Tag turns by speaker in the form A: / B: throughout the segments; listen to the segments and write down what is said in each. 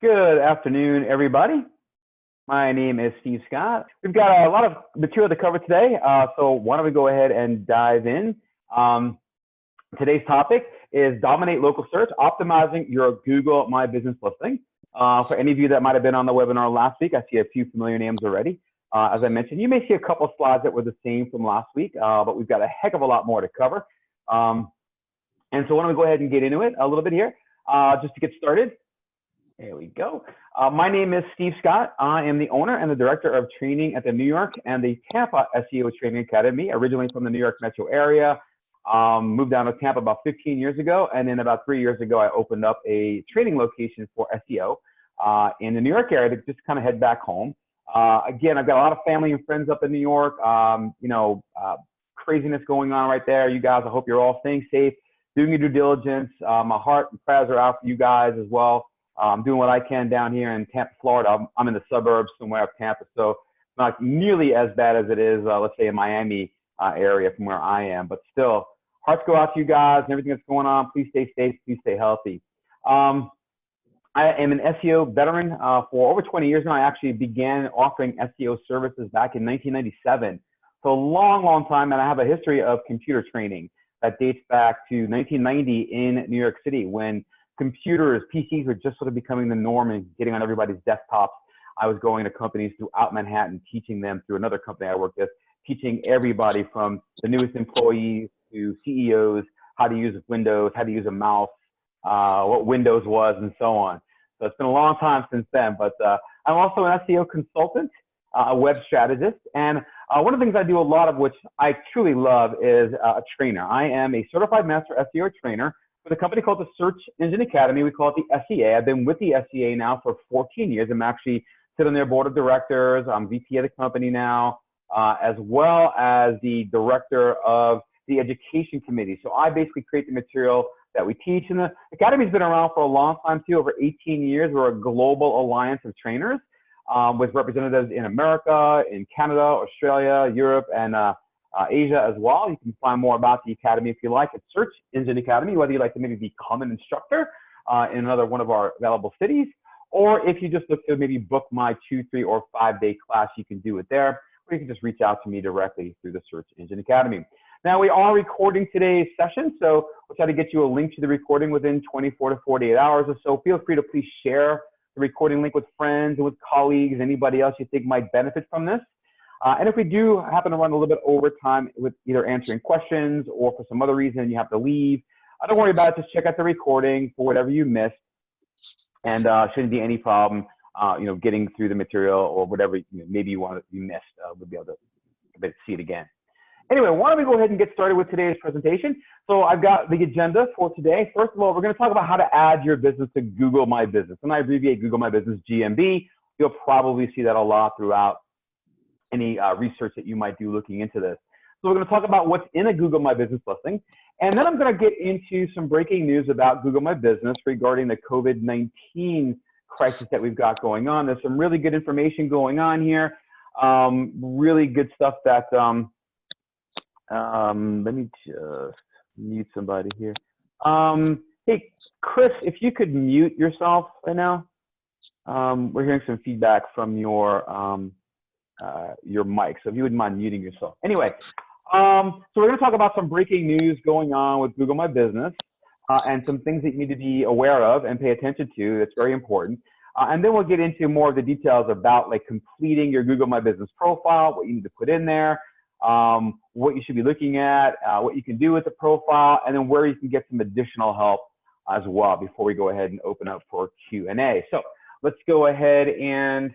A: Good afternoon, everybody. My name is Steve Scott. We've got a lot of material to cover today, so why don't we go ahead and dive in. Today's topic is Dominate Local Search, Optimizing Your Google My Business Listing. For any of you that might have been on the webinar last week, I see a few familiar names already. As I mentioned, you may see a couple of slides that were the same from last week, but we've got a heck of a lot more to cover. And so why don't we go ahead and get into it a little bit here, just to get started. There we go. My name is Steve Scott. I am the owner and the director of training at the New York and the Tampa SEO Training Academy, originally from the New York metro area. Moved down to Tampa about 15 years ago, and then about 3 years ago, I opened up a training location for SEO in the New York area to just kind of head back home. Again, I've got a lot of family and friends up in New York. Craziness going on right there. You guys, I hope you're all staying safe, doing your due diligence. My heart and prayers are out for you guys as well. I'm doing what I can down here in Tampa, Florida. I'm in the suburbs somewhere of Tampa, so it's not nearly as bad as it is, let's say, in Miami area from where I am. But still, hearts go out to you guys and everything that's going on. Please stay safe. Please stay healthy. I am an SEO veteran for over 20 years now. I actually began offering SEO services back in 1997. So a long, long time, and I have a history of computer training that dates back to 1990 in New York City when computers, PCs were just sort of becoming the norm and getting on everybody's desktops. I was going to companies throughout Manhattan, teaching them through another company I worked with, teaching everybody from the newest employees to CEOs how to use Windows, how to use a mouse, what Windows was, and so on. So it's been a long time since then, but I'm also an SEO consultant, a web strategist, and one of the things I do a lot of, which I truly love, is a trainer. I am a certified master SEO trainer with a company called the Search Engine Academy. We call it the SEA. I've been with the SEA now for 14 years. I'm actually sit on their board of directors. I'm VP of the company now, as well as the director of the education committee. So I basically create the material that we teach. And the Academy's been around for a long time too, over 18 years. We're a global alliance of trainers with representatives in America, in Canada, Australia, Europe, and Asia as well. You can find more about the Academy if you like at Search Engine Academy, whether you'd like to maybe become an instructor in another one of our available cities, or if you just look to maybe book my 2, 3, or 5-day class, you can do it there, or you can just reach out to me directly through the Search Engine Academy. Now, we are recording today's session, so we'll try to get you a link to the recording within 24 to 48 hours or so. Feel free to please share the recording link with friends and with colleagues, anybody else you think might benefit from this. And if we do happen to run a little bit over time with either answering questions or for some other reason you have to leave, don't worry about it. Just check out the recording for whatever you missed, and shouldn't be any problem, getting through the material or whatever maybe you missed. We'll be able to see it again. Anyway, why don't we go ahead and get started with today's presentation? So I've got the agenda for today. First of all, we're going to talk about how to add your business to Google My Business, and I abbreviate Google My Business GMB. You'll probably see that a lot throughout any research that you might do looking into this. So we're going to talk about what's in a Google My Business listing, and then I'm going to get into some breaking news about Google My Business regarding the COVID-19 crisis that we've got going on. There's some really good information going on here, really good stuff that, let me just mute somebody here. Hey, Chris, if you could mute yourself right now. We're hearing some feedback from your mic, so if you wouldn't mind muting yourself. Anyway, so we're going to talk about some breaking news going on with Google My Business and some things that you need to be aware of and pay attention to. That's very important. And then we'll get into more of the details about like completing your Google My Business profile, what you need to put in there, what you should be looking at, what you can do with the profile, and then where you can get some additional help as well before we go ahead and open up for Q&A. So let's go ahead and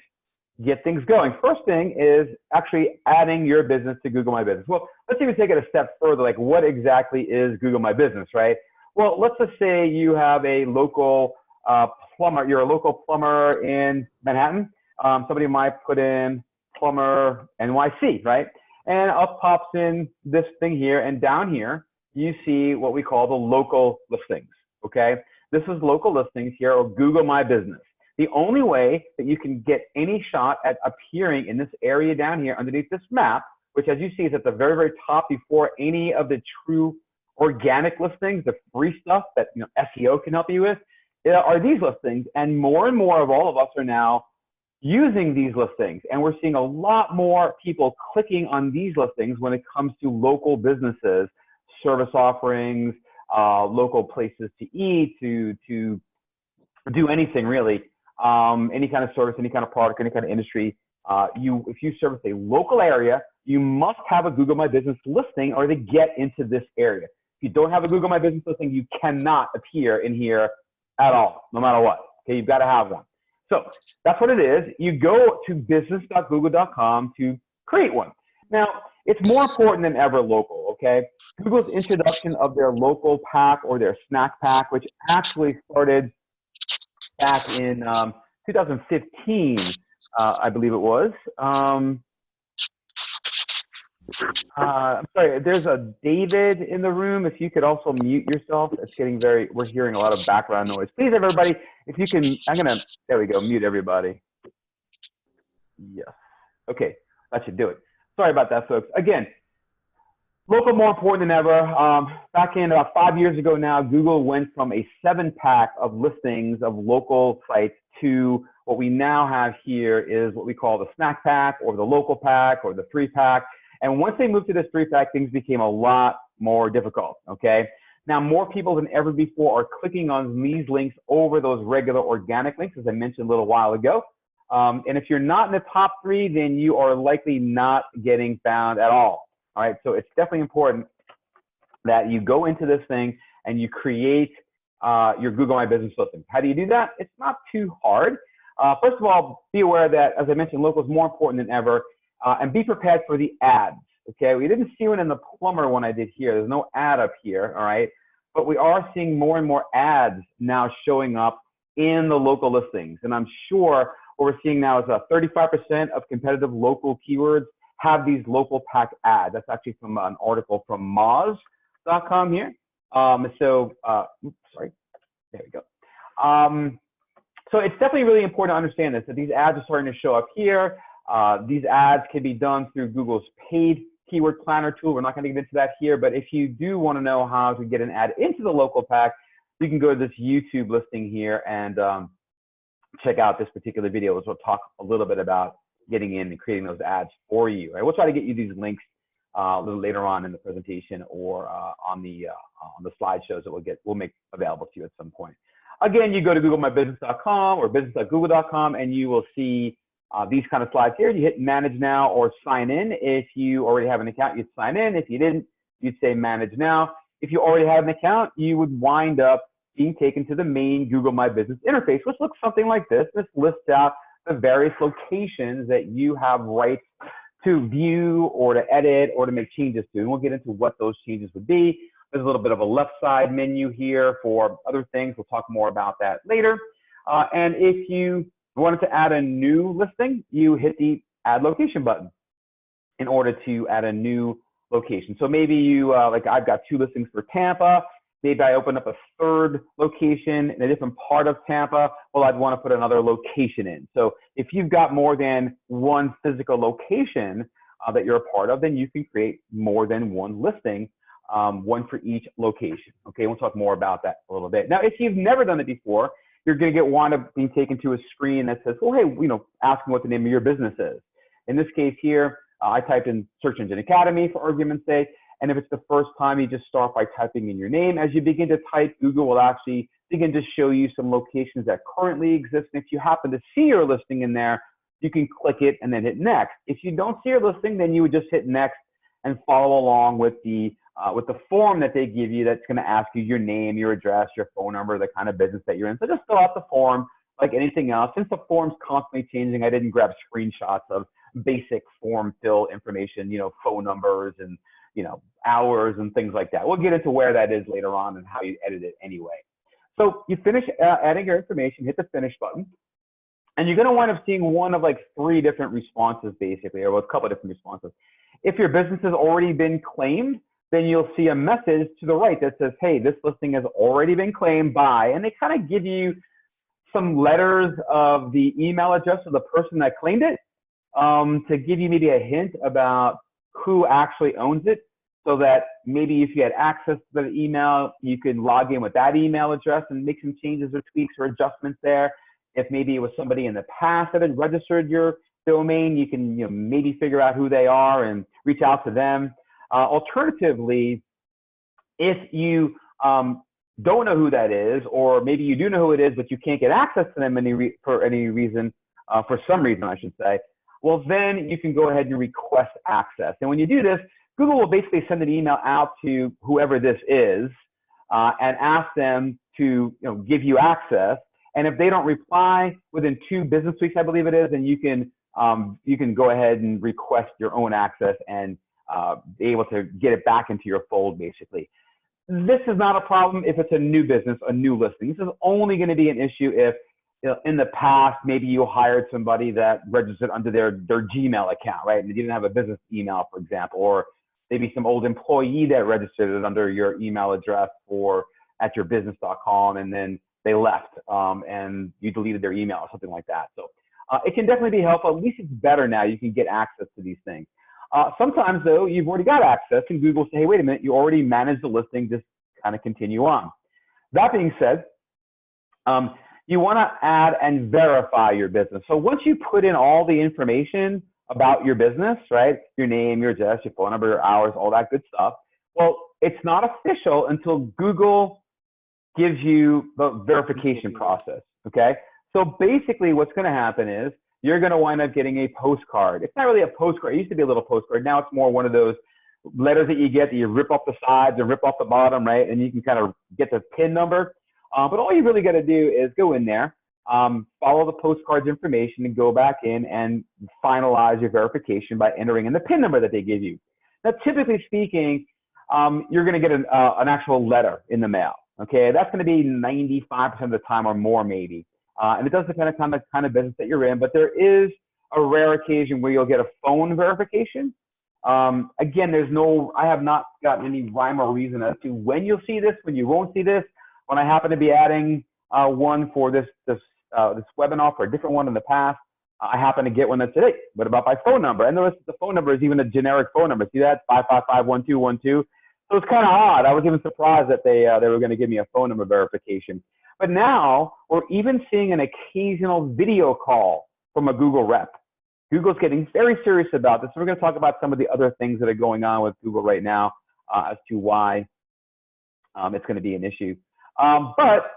A: get things going. First thing is actually adding your business to Google My Business. Well, let's even take it a step further. Like, what exactly is Google My Business, right? Well, let's just say you have a local plumber. You're a local plumber in Manhattan. Somebody might put in plumber NYC, right? And up pops in this thing here, and down here you see what we call the local listings. Okay, this is local listings here, or Google My Business. The only way that you can get any shot at appearing in this area down here underneath this map, which as you see is at the very, very top before any of the true organic listings, the free stuff that SEO can help you with, are these listings, and more of all of us are now using these listings, and we're seeing a lot more people clicking on these listings when it comes to local businesses, service offerings, local places to eat, to do anything really, any kind of service, any kind of product, any kind of industry. If you service a local area, you must have a Google My Business listing or to get into this area. If you don't have a Google My Business listing, you cannot appear in here at all, no matter what. Okay, you've got to have one. So that's what it is. You go to business.google.com to create one. Now, it's more important than ever local, okay? Google's introduction of their local pack or their snack pack, which actually started back in 2015, I believe it was. I'm sorry, there's a David in the room. If you could also mute yourself. It's getting we're hearing a lot of background noise. Please, everybody, if you can, there we go, mute everybody. Yes. Okay, that should do it. Sorry about that, folks. Again, local more important than ever. Back in about 5 years ago now, Google went from a 7-pack of listings of local sites to what we now have here is what we call the snack pack or the local pack or the 3-pack. And once they moved to this 3-pack, things became a lot more difficult, okay? Now, more people than ever before are clicking on these links over those regular organic links, as I mentioned a little while ago. And if you're not in the top 3, then you are likely not getting found at all. All right, so it's definitely important that you go into this thing and you create your Google My Business listing. How do you do that? It's not too hard. First of all, be aware that, as I mentioned, local is more important than ever, and be prepared for the ads. Okay, we didn't see one in the plumber one I did here. There's no ad up here, all right? But we are seeing more and more ads now showing up in the local listings. And I'm sure what we're seeing now is 35% of competitive local keywords have these local pack ads. That's actually from an article from Moz.com here. Sorry, there we go. So it's definitely really important to understand this, that these ads are starting to show up here. These ads can be done through Google's paid keyword planner tool. We're not going to get into that here, but if you do want to know how to get an ad into the local pack, you can go to this YouTube listing here and check out this particular video, which will talk a little bit about getting in and creating those ads for you. Right? We'll try to get you these links a little later on in the presentation or on the slideshows that we'll make available to you at some point. Again, you go to googlemybusiness.com or business.google.com and you will see these kind of slides here. You hit manage now or sign in. If you already have an account, you'd sign in. If you didn't, you'd say manage now. If you already have an account, you would wind up being taken to the main Google My Business interface, which looks something like this. This lists out the various locations that you have rights to view or to edit or to make changes to. And we'll get into what those changes would be. There's a little bit of a left side menu here for other things. We'll talk more about that later. And if you wanted to add a new listing, you hit the add location button in order to add a new location. So maybe you, like I've got 2 listings for Tampa. Maybe I open up a 3rd location in a different part of Tampa. Well, I'd want to put another location in. So if you've got more than 1 physical location that you're a part of, then you can create more than 1 listing, 1 for each location. Okay, we'll talk more about that a little bit. Now, if you've never done it before, you're going to wind up being taken to a screen that says, well, hey, asking what the name of your business is. In this case here, I typed in Search Engine Academy for argument's sake. And if it's the first time, you just start by typing in your name. As you begin to type, Google will actually begin to show you some locations that currently exist. And if you happen to see your listing in there, you can click it and then hit next. If you don't see your listing, then you would just hit next and follow along with the form that they give you that's going to ask you your name, your address, your phone number, the kind of business that you're in. So just fill out the form like anything else. Since the form's constantly changing, I didn't grab screenshots of basic form fill information, phone numbers and hours and things like that. We'll get into where that is later on and how you edit it anyway. So you finish adding your information, hit the finish button, and you're going to wind up seeing one of like 3 different responses basically, or a couple of different responses. If your business has already been claimed, then you'll see a message to the right that says, hey, this listing has already been claimed by, and they kind of give you some letters of the email address of the person that claimed it to give you maybe a hint about who actually owns it. so that maybe if you had access to the email, you could log in with that email address and make some changes or tweaks or adjustments there. If maybe it was somebody in the past that had registered your domain, you can maybe figure out who they are and reach out to them. Alternatively, if you don't know who that is, or maybe you do know who it is, but you can't get access to them for any reason, for some reason, I should say, well, then you can go ahead and request access. And when you do this, Google will basically send an email out to whoever this is and ask them to give you access. And if they don't reply within 2 business weeks, I believe it is, then you can go ahead and request your own access and be able to get it back into your fold, basically. This is not a problem if it's a new business, a new listing. This is only going to be an issue if in the past, maybe you hired somebody that registered under their Gmail account, right? And they didn't have a business email, for example, or maybe some old employee that registered it under your email address or at yourbusiness.com, and then they left and you deleted their email or something like that. So it can definitely be helpful. At least it's better now. You can get access to these things. Sometimes, though, you've already got access, and Google say, hey, wait a minute, you already managed the listing, just kind of continue on. That being said, you want to add and verify your business. So once you put in all the information about your business, right, your name, your address, your phone number, your hours, all that good stuff, well, it's not official until Google gives you the verification process, okay? So basically what's going to happen is you're going to wind up getting a postcard. It's not really a postcard. It used to be a little postcard. Now it's more one of those letters that you get that you rip off the sides and rip off the bottom, right? And you can kind of get the PIN number. But all you really got to do is go in there, follow the postcard's information, and go back in and finalize your verification by entering in the PIN number that they give you. Now, typically speaking, you're going to get an actual letter in the mail. Okay, that's going to be 95% of the time or more, maybe. And it does depend on the kind of business that you're in, but there is a rare occasion where you'll get a phone verification. Again, I have not gotten any rhyme or reason as to when you'll see this, when you won't see this. When I happen to be adding one for this webinar for a different one in the past, I happen to get one that said, hey, what about my phone number? And notice the phone number is even a generic phone number. See that? 555-1212. So it's kind of odd. I was even surprised that they were going to give me a phone number verification. But now we're even seeing an occasional video call from a Google rep. Google's getting very serious about this. So we're going to talk about some of the other things that are going on with Google right now as to why it's going to be an issue. But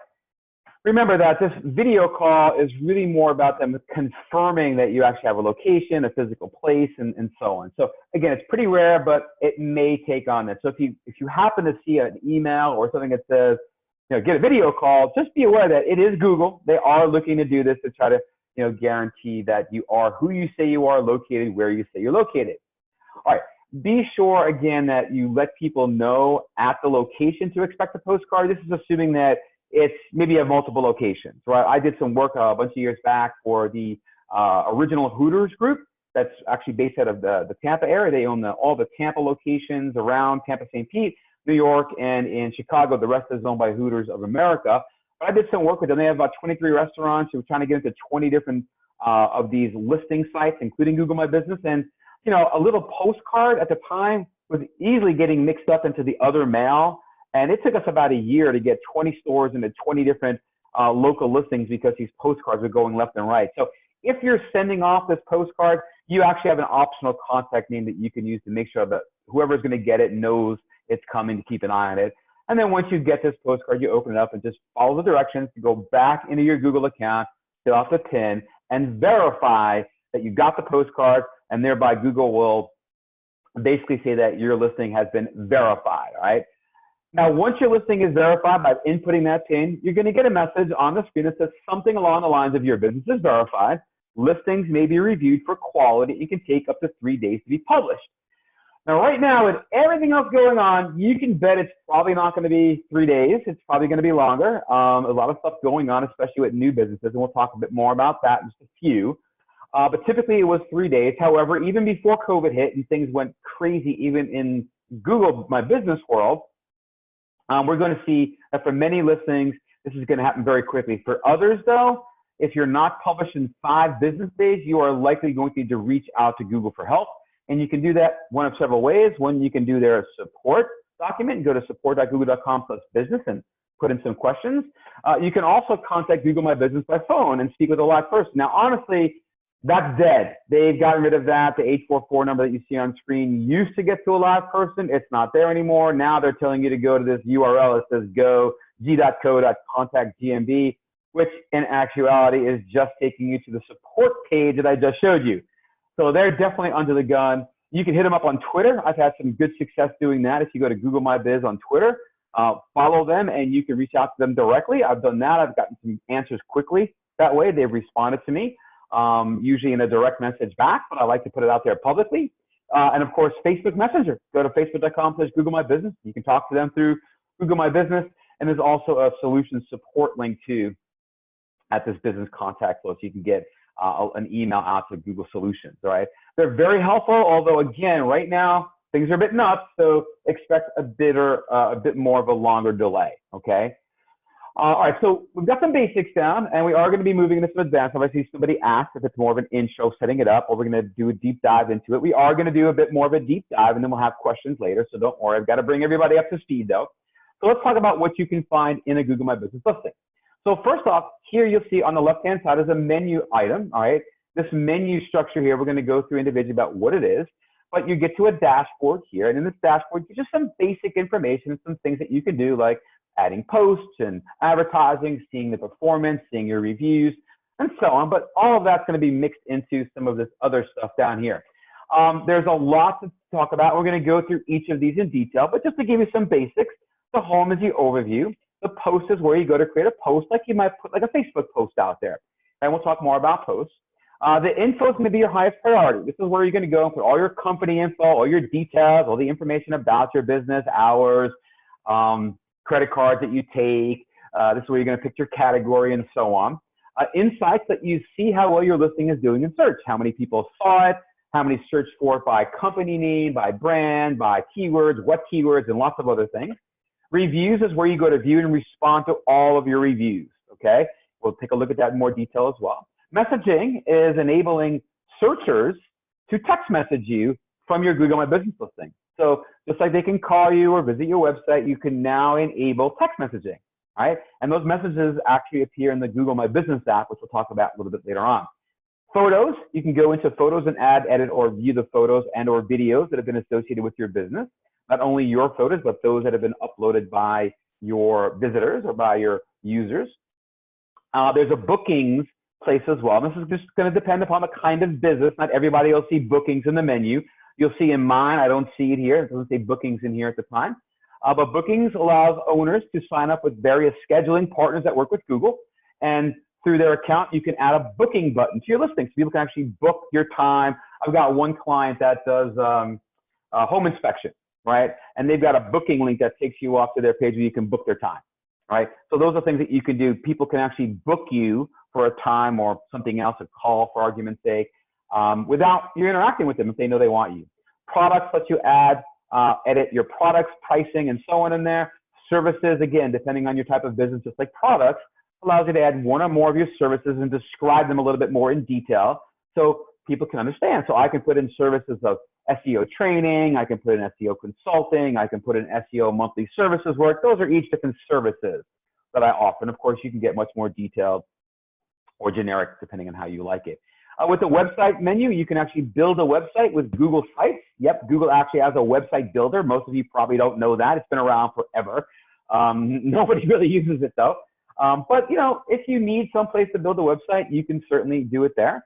A: remember that this video call is really more about them confirming that you actually have a location, a physical place, and so on. So again, it's pretty rare, but it may take on this. So if you happen to see an email or something that says, get a video call, just be aware that it is Google. They are looking to do this to try to, guarantee that you are who you say you are, located where you say you're located. All right. Be sure, again, that you let people know at the location to expect a postcard. This is assuming that maybe you have multiple locations, right? I did some work a bunch of years back for the original Hooters group that's actually based out of the Tampa area. They own all the Tampa locations around Tampa, St. Pete, New York, and in Chicago. The rest is owned by Hooters of America. But I did some work with them. They have about 23 restaurants. We were trying to get into 20 different of these listing sites, including Google My Business. And a little postcard at the time was easily getting mixed up into the other mail. And it took us about a year to get 20 stores into 20 different local listings because these postcards are going left and right. So if you're sending off this postcard, you actually have an optional contact name that you can use to make sure that whoever's going to get it knows it's coming, to keep an eye on it. And then once you get this postcard, you open it up and just follow the directions to go back into your Google account, fill out the PIN, and verify that you got the postcard, and thereby Google will basically say that your listing has been verified, all right? Now, once your listing is verified by inputting that PIN, you're going to get a message on the screen that says something along the lines of your business is verified. Listings may be reviewed for quality. It can take up to 3 days to be published. Now, right now, with everything else going on, you can bet it's probably not going to be 3 days. It's probably going to be longer. A lot of stuff going on, especially with new businesses, and we'll talk a bit more about that in just a few. But typically, it was 3 days. However, even before COVID hit and things went crazy, even in Google My Business world, we're going to see that for many listings, this is going to happen very quickly. For others, though, if you're not published in 5 business days, you are likely going to need to reach out to Google for help. And you can do that one of several ways. One, you can do their support document and go to support.google.com/business and put in some questions. You can also contact Google My Business by phone and speak with a live person. Now, honestly, that's dead. They've gotten rid of that. The 844 number that you see on screen used to get to a live person. It's not there anymore. Now they're telling you to go to this URL. It says go.co.contact.gmb, which in actuality is just taking you to the support page that I just showed you. So they're definitely under the gun. You can hit them up on Twitter. I've had some good success doing that. If you go to Google My Biz on Twitter, follow them and you can reach out to them directly. I've done that. I've gotten some answers quickly that way. They've responded to me. Usually in a direct message back, but I like to put it out there publicly. And of course, Facebook Messenger. Go to facebook.com/Google My Business. You can talk to them through Google My Business. And there's also a solution support link too at this business contact flow, so you can get an email out to Google Solutions. All right, they're very helpful. Although again, right now things are a bit nuts, so expect a bit more of a longer delay. Okay. All right, so we've got some basics down, and we are going to be moving into some advanced. Obviously, somebody asked if it's more of an intro, setting it up, or we're going to do a deep dive into it. We are going to do a bit more of a deep dive, and then we'll have questions later, so don't worry. I've got to bring everybody up to speed, though. So let's talk about what you can find in a Google My Business listing. So first off, here you'll see on the left-hand side is a menu item, all right? This menu structure here, we're going to go through individually about what it is, but you get to a dashboard here, and in this dashboard, just some basic information and some things that you can do, like adding posts and advertising, seeing the performance, seeing your reviews, and so on. But all of that's going to be mixed into some of this other stuff down here. There's a lot to talk about. We're going to go through each of these in detail, but just to give you some basics, the home is the overview. The post is where you go to create a post, like you might put like a Facebook post out there. And we'll talk more about posts. The info is going to be your highest priority. This is where you're going to go and put all your company info, all your details, all the information about your business, hours, credit cards that you take. This is where you're going to pick your category and so on. Insights that you see how well your listing is doing in search. How many people saw it, how many searched for it by company name, by brand, by keywords, what keywords, and lots of other things. Reviews is where you go to view and respond to all of your reviews, okay? We'll take a look at that in more detail as well. Messaging is enabling searchers to text message you from your Google My Business listing. So just like they can call you or visit your website, you can now enable text messaging, right? And those messages actually appear in the Google My Business app, which we'll talk about a little bit later on. Photos, you can go into photos and add, edit, or view the photos and or videos that have been associated with your business. Not only your photos, but those that have been uploaded by your visitors or by your users. There's a bookings place as well. This is just going to depend upon the kind of business. Not everybody will see bookings in the menu. You'll see in mine, I don't see it here. It doesn't say bookings in here at the time. But bookings allows owners to sign up with various scheduling partners that work with Google. And through their account, you can add a booking button to your listing. So people can actually book your time. I've got one client that does home inspection, right? And they've got a booking link that takes you off to their page where you can book their time, right? So those are things that you can do. People can actually book you for a time or something else, a call for argument's sake, without you interacting with them if they know they want you. Products let you add, edit your products, pricing, and so on in there. Services, again, depending on your type of business, just like products, allows you to add one or more of your services and describe them a little bit more in detail so people can understand. So I can put in services of SEO training, I can put in SEO consulting, I can put in SEO monthly services work. Those are each different services that I offer. And of course, you can get much more detailed or generic depending on how you like it. With the website menu, you can actually build a website with Google Sites. Yep, Google actually has a website builder. Most of you probably don't know that. It's been around forever. Nobody really uses it though. But you know, if you need some place to build a website, you can certainly do it there.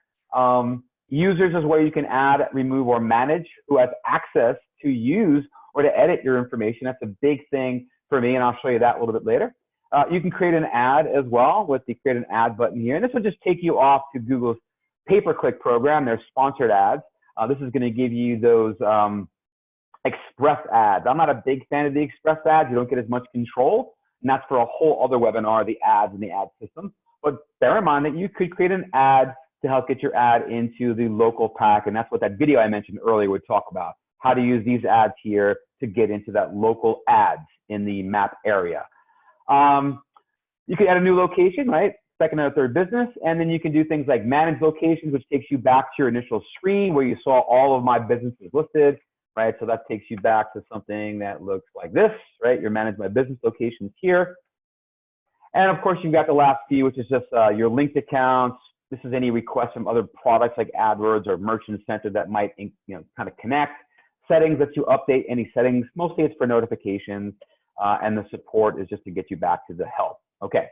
A: Users is where you can add, remove, or manage who has access to use or to edit your information. That's a big thing for me, and I'll show you that a little bit later. You can create an ad as well with the create an ad button here. And this will just take you off to Google's pay-per-click program, their sponsored ads. This is going to give you those express ads. I'm not a big fan of the express ads. You don't get as much control. And that's for a whole other webinar, the ads and the ad system. But bear in mind that you could create an ad to help get your ad into the local pack. And that's what that video I mentioned earlier would talk about, how to use these ads here to get into that local ads in the map area. You can add a new location, right? second or third business. And then you can do things like manage locations, which takes you back to your initial screen where you saw all of my businesses listed, right? So that takes you back to something that looks like this, right? Your manage my business locations here. And of course, you've got the last few, which is just your linked accounts. This is any requests from other products like AdWords or Merchant Center that might, kind of connect. Settings that you update any settings. Mostly it's for notifications, and the support is just to get you back to the help. Okay.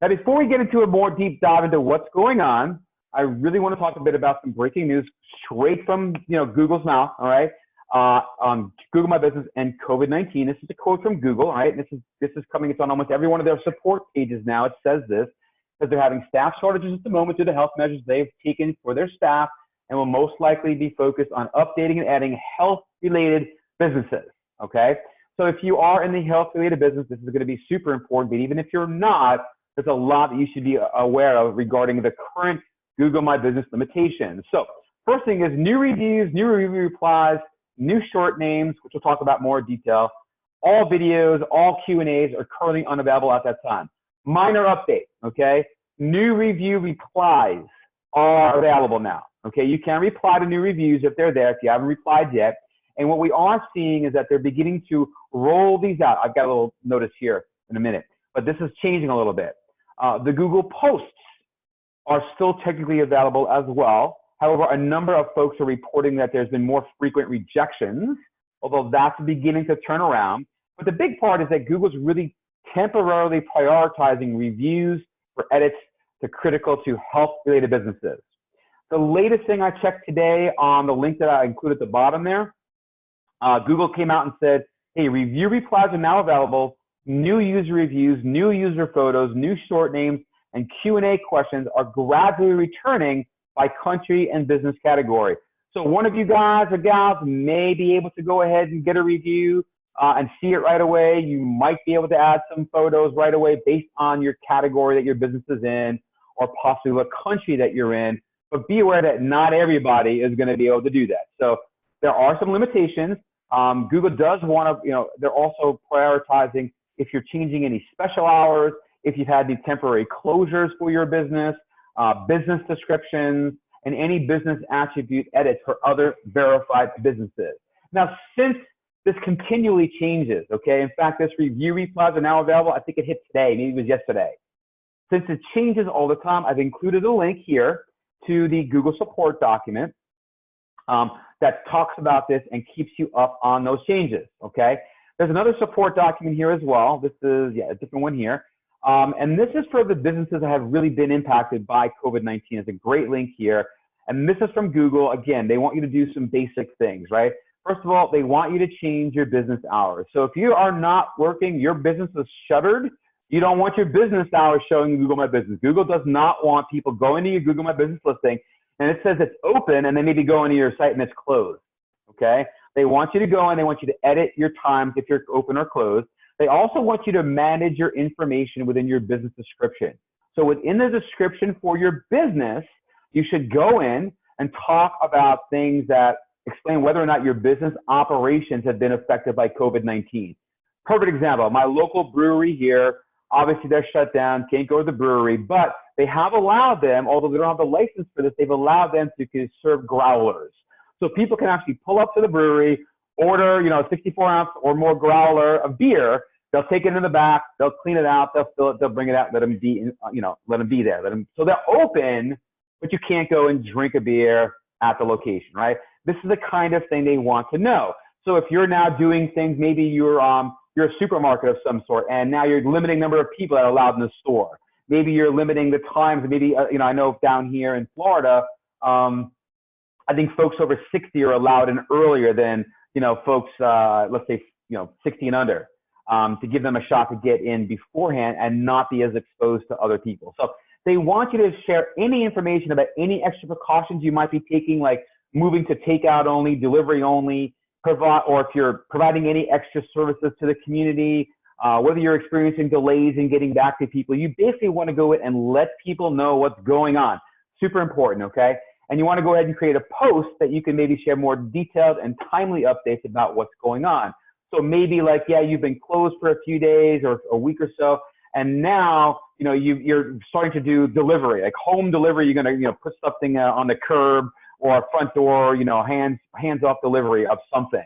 A: Now, before we get into a more deep dive into what's going on, I really want to talk a bit about some breaking news straight from Google's mouth. All right. On Google My Business and COVID-19. This is a quote from Google, right? This is coming. It's on almost every one of their support pages now. It says this, that they're having staff shortages at the moment due to health measures they've taken for their staff, and will most likely be focused on updating and adding health-related businesses. Okay, so if you are in the health-related business, this is going to be super important. But even if you're not, there's a lot that you should be aware of regarding the current Google My Business limitations. So first thing is new reviews, new review replies, new short names, which we'll talk about more in detail. All videos, all Q&As are currently unavailable at that time. Minor update, okay? New review replies are available now, okay? You can reply to new reviews if they're there, if you haven't replied yet. And what we are seeing is that they're beginning to roll these out. I've got a little notice here in a minute, but this is changing a little bit. The Google posts are still technically available as well. However, a number of folks are reporting that there's been more frequent rejections, although that's beginning to turn around. But the big part is that Google's really temporarily prioritizing reviews for edits to critical to health-related businesses. The latest thing I checked today on the link that I included at the bottom there, Google came out and said, hey, review replies are now available. New user reviews, new user photos, new short names, and Q&A questions are gradually returning by country and business category. So one of you guys or gals may be able to go ahead and get a review and see it right away. You might be able to add some photos right away based on your category that your business is in, or possibly what country that you're in. But be aware that not everybody is going to be able to do that. So there are some limitations. Google does want to, they're also prioritizing if you're changing any special hours, if you've had the temporary closures for your business, business descriptions, and any business attribute edits for other verified businesses. Now, since this continually changes, okay, in fact, this review replies are now available. I think it hit today, maybe it was yesterday. Since it changes all the time, I've included a link here to the Google support document that talks about this and keeps you up on those changes, okay? There's another support document here as well. This is, a different one here. And this is for the businesses that have really been impacted by COVID-19. It's a great link here. And this is from Google. Again, they want you to do some basic things, right? First of all, they want you to change your business hours. So if you are not working, your business is shuttered, you don't want your business hours showing in Google My Business. Google does not want people going to your Google My Business listing and it says it's open and they maybe go into your site and it's closed, okay? They want you to go and they want you to edit your times if you're open or closed. They also want you to manage your information within your business description. So within the description for your business, you should go in and talk about things that explain whether or not your business operations have been affected by COVID-19. Perfect example, my local brewery here, obviously they're shut down, can't go to the brewery, but they have allowed them, although they don't have the license for this, they've allowed them to serve growlers. So people can actually pull up to the brewery, order, 64-ounce or more growler of beer. They'll take it in the back, they'll clean it out, they'll fill it, they'll bring it out, let them be, let them be there. So they're open, but you can't go and drink a beer at the location, right? This is the kind of thing they want to know. So if you're now doing things, maybe you're a supermarket of some sort, and now you're limiting number of people that are allowed in the store. Maybe you're limiting the times. Maybe I know down here in Florida, I think folks over 60 are allowed in earlier than folks, let's say 60 and under, to give them a shot to get in beforehand and not be as exposed to other people. So they want you to share any information about any extra precautions you might be taking, like moving to takeout only, delivery only, or if you're providing any extra services to the community, whether you're experiencing delays in getting back to people. You basically want to go in and let people know what's going on. Super important, okay? And you want to go ahead and create a post that you can maybe share more detailed and timely updates about what's going on. So maybe like, yeah, you've been closed for a few days or a week or so, and now you're starting to do delivery, like home delivery. You're going to, put something on the curb or a front door, hands off delivery of something.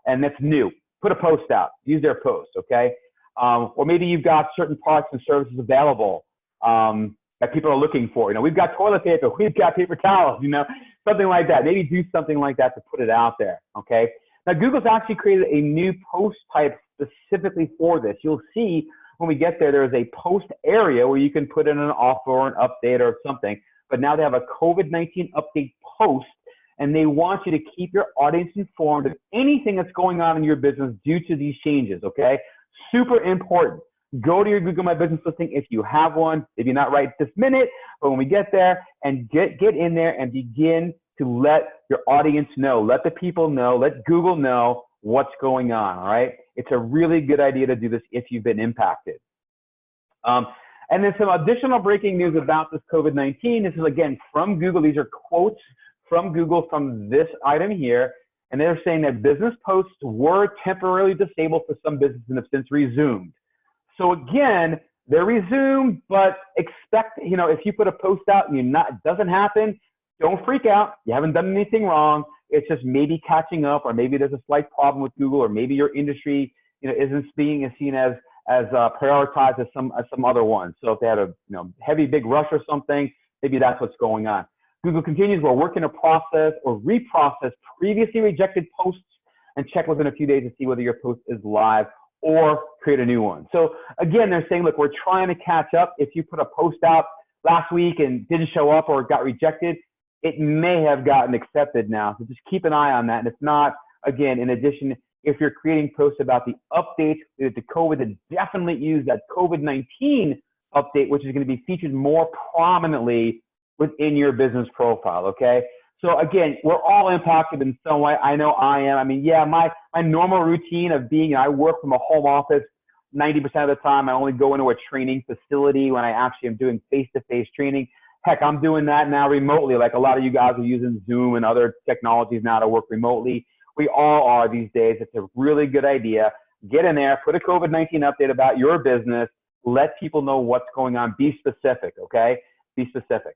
A: And that's new. Put a post out, use their post. Okay. Or maybe you've got certain products and services available, that people are looking for. We've got toilet paper, we've got paper towels, something like that. Maybe do something like that to put it out there. Okay. Now, Google's actually created a new post type specifically for this. You'll see when we get there, there's a post area where you can put in an offer or an update or something. But now they have a COVID-19 update post, and they want you to keep your audience informed of anything that's going on in your business due to these changes. Okay. Super important. Go to your Google My Business listing if you have one. If you're not right this minute, but when we get there, and get in there and begin to let your audience know, let the people know, let Google know what's going on. All right. It's a really good idea to do this if you've been impacted. And then some additional breaking news about this COVID-19. This is again from Google. These are quotes from Google from this item here. And they're saying that business posts were temporarily disabled for some businesses and have since resumed. So again, they're resumed, but expect, if you put a post out and it doesn't happen, don't freak out. You haven't done anything wrong. It's just maybe catching up, or maybe there's a slight problem with Google, or maybe your industry, isn't being seen as prioritized as some other ones. So if they had a heavy big rush or something, maybe that's what's going on. Google continues, we're working to process or reprocess previously rejected posts and check within a few days to see whether your post is live or create a new one. So again, they're saying, look, we're trying to catch up. If you put a post out last week and didn't show up or got rejected, it may have gotten accepted now. So just keep an eye on that. And if not, again, in addition, if you're creating posts about the updates to COVID, then definitely use that COVID-19 update, which is going to be featured more prominently within your business profile. Okay. So again, we're all impacted in some way. I know I am. I mean, yeah, my normal routine of being, I work from a home office 90% of the time. I only go into a training facility when I actually am doing face-to-face training. Heck, I'm doing that now remotely. Like a lot of you guys are using Zoom and other technologies now to work remotely. We all are these days. It's a really good idea. Get in there, put a COVID-19 update about your business. Let people know what's going on. Be specific, okay? Be specific.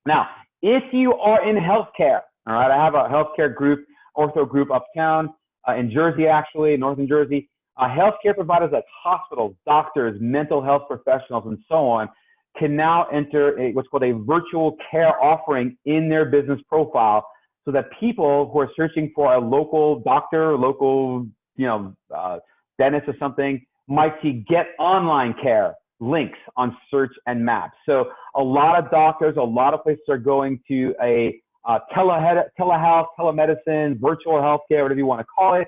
A: Now, if you are in healthcare, all right, I have a healthcare group, ortho group uptown in Jersey, actually, northern Jersey. Healthcare providers like hospitals, doctors, mental health professionals, and so on can now enter what's called a virtual care offering in their business profile, so that people who are searching for a local doctor, local, dentist or something might see get online care links on search and maps. So a lot of doctors, a lot of places are going to a telehealth, telemedicine, virtual healthcare, whatever you want to call it.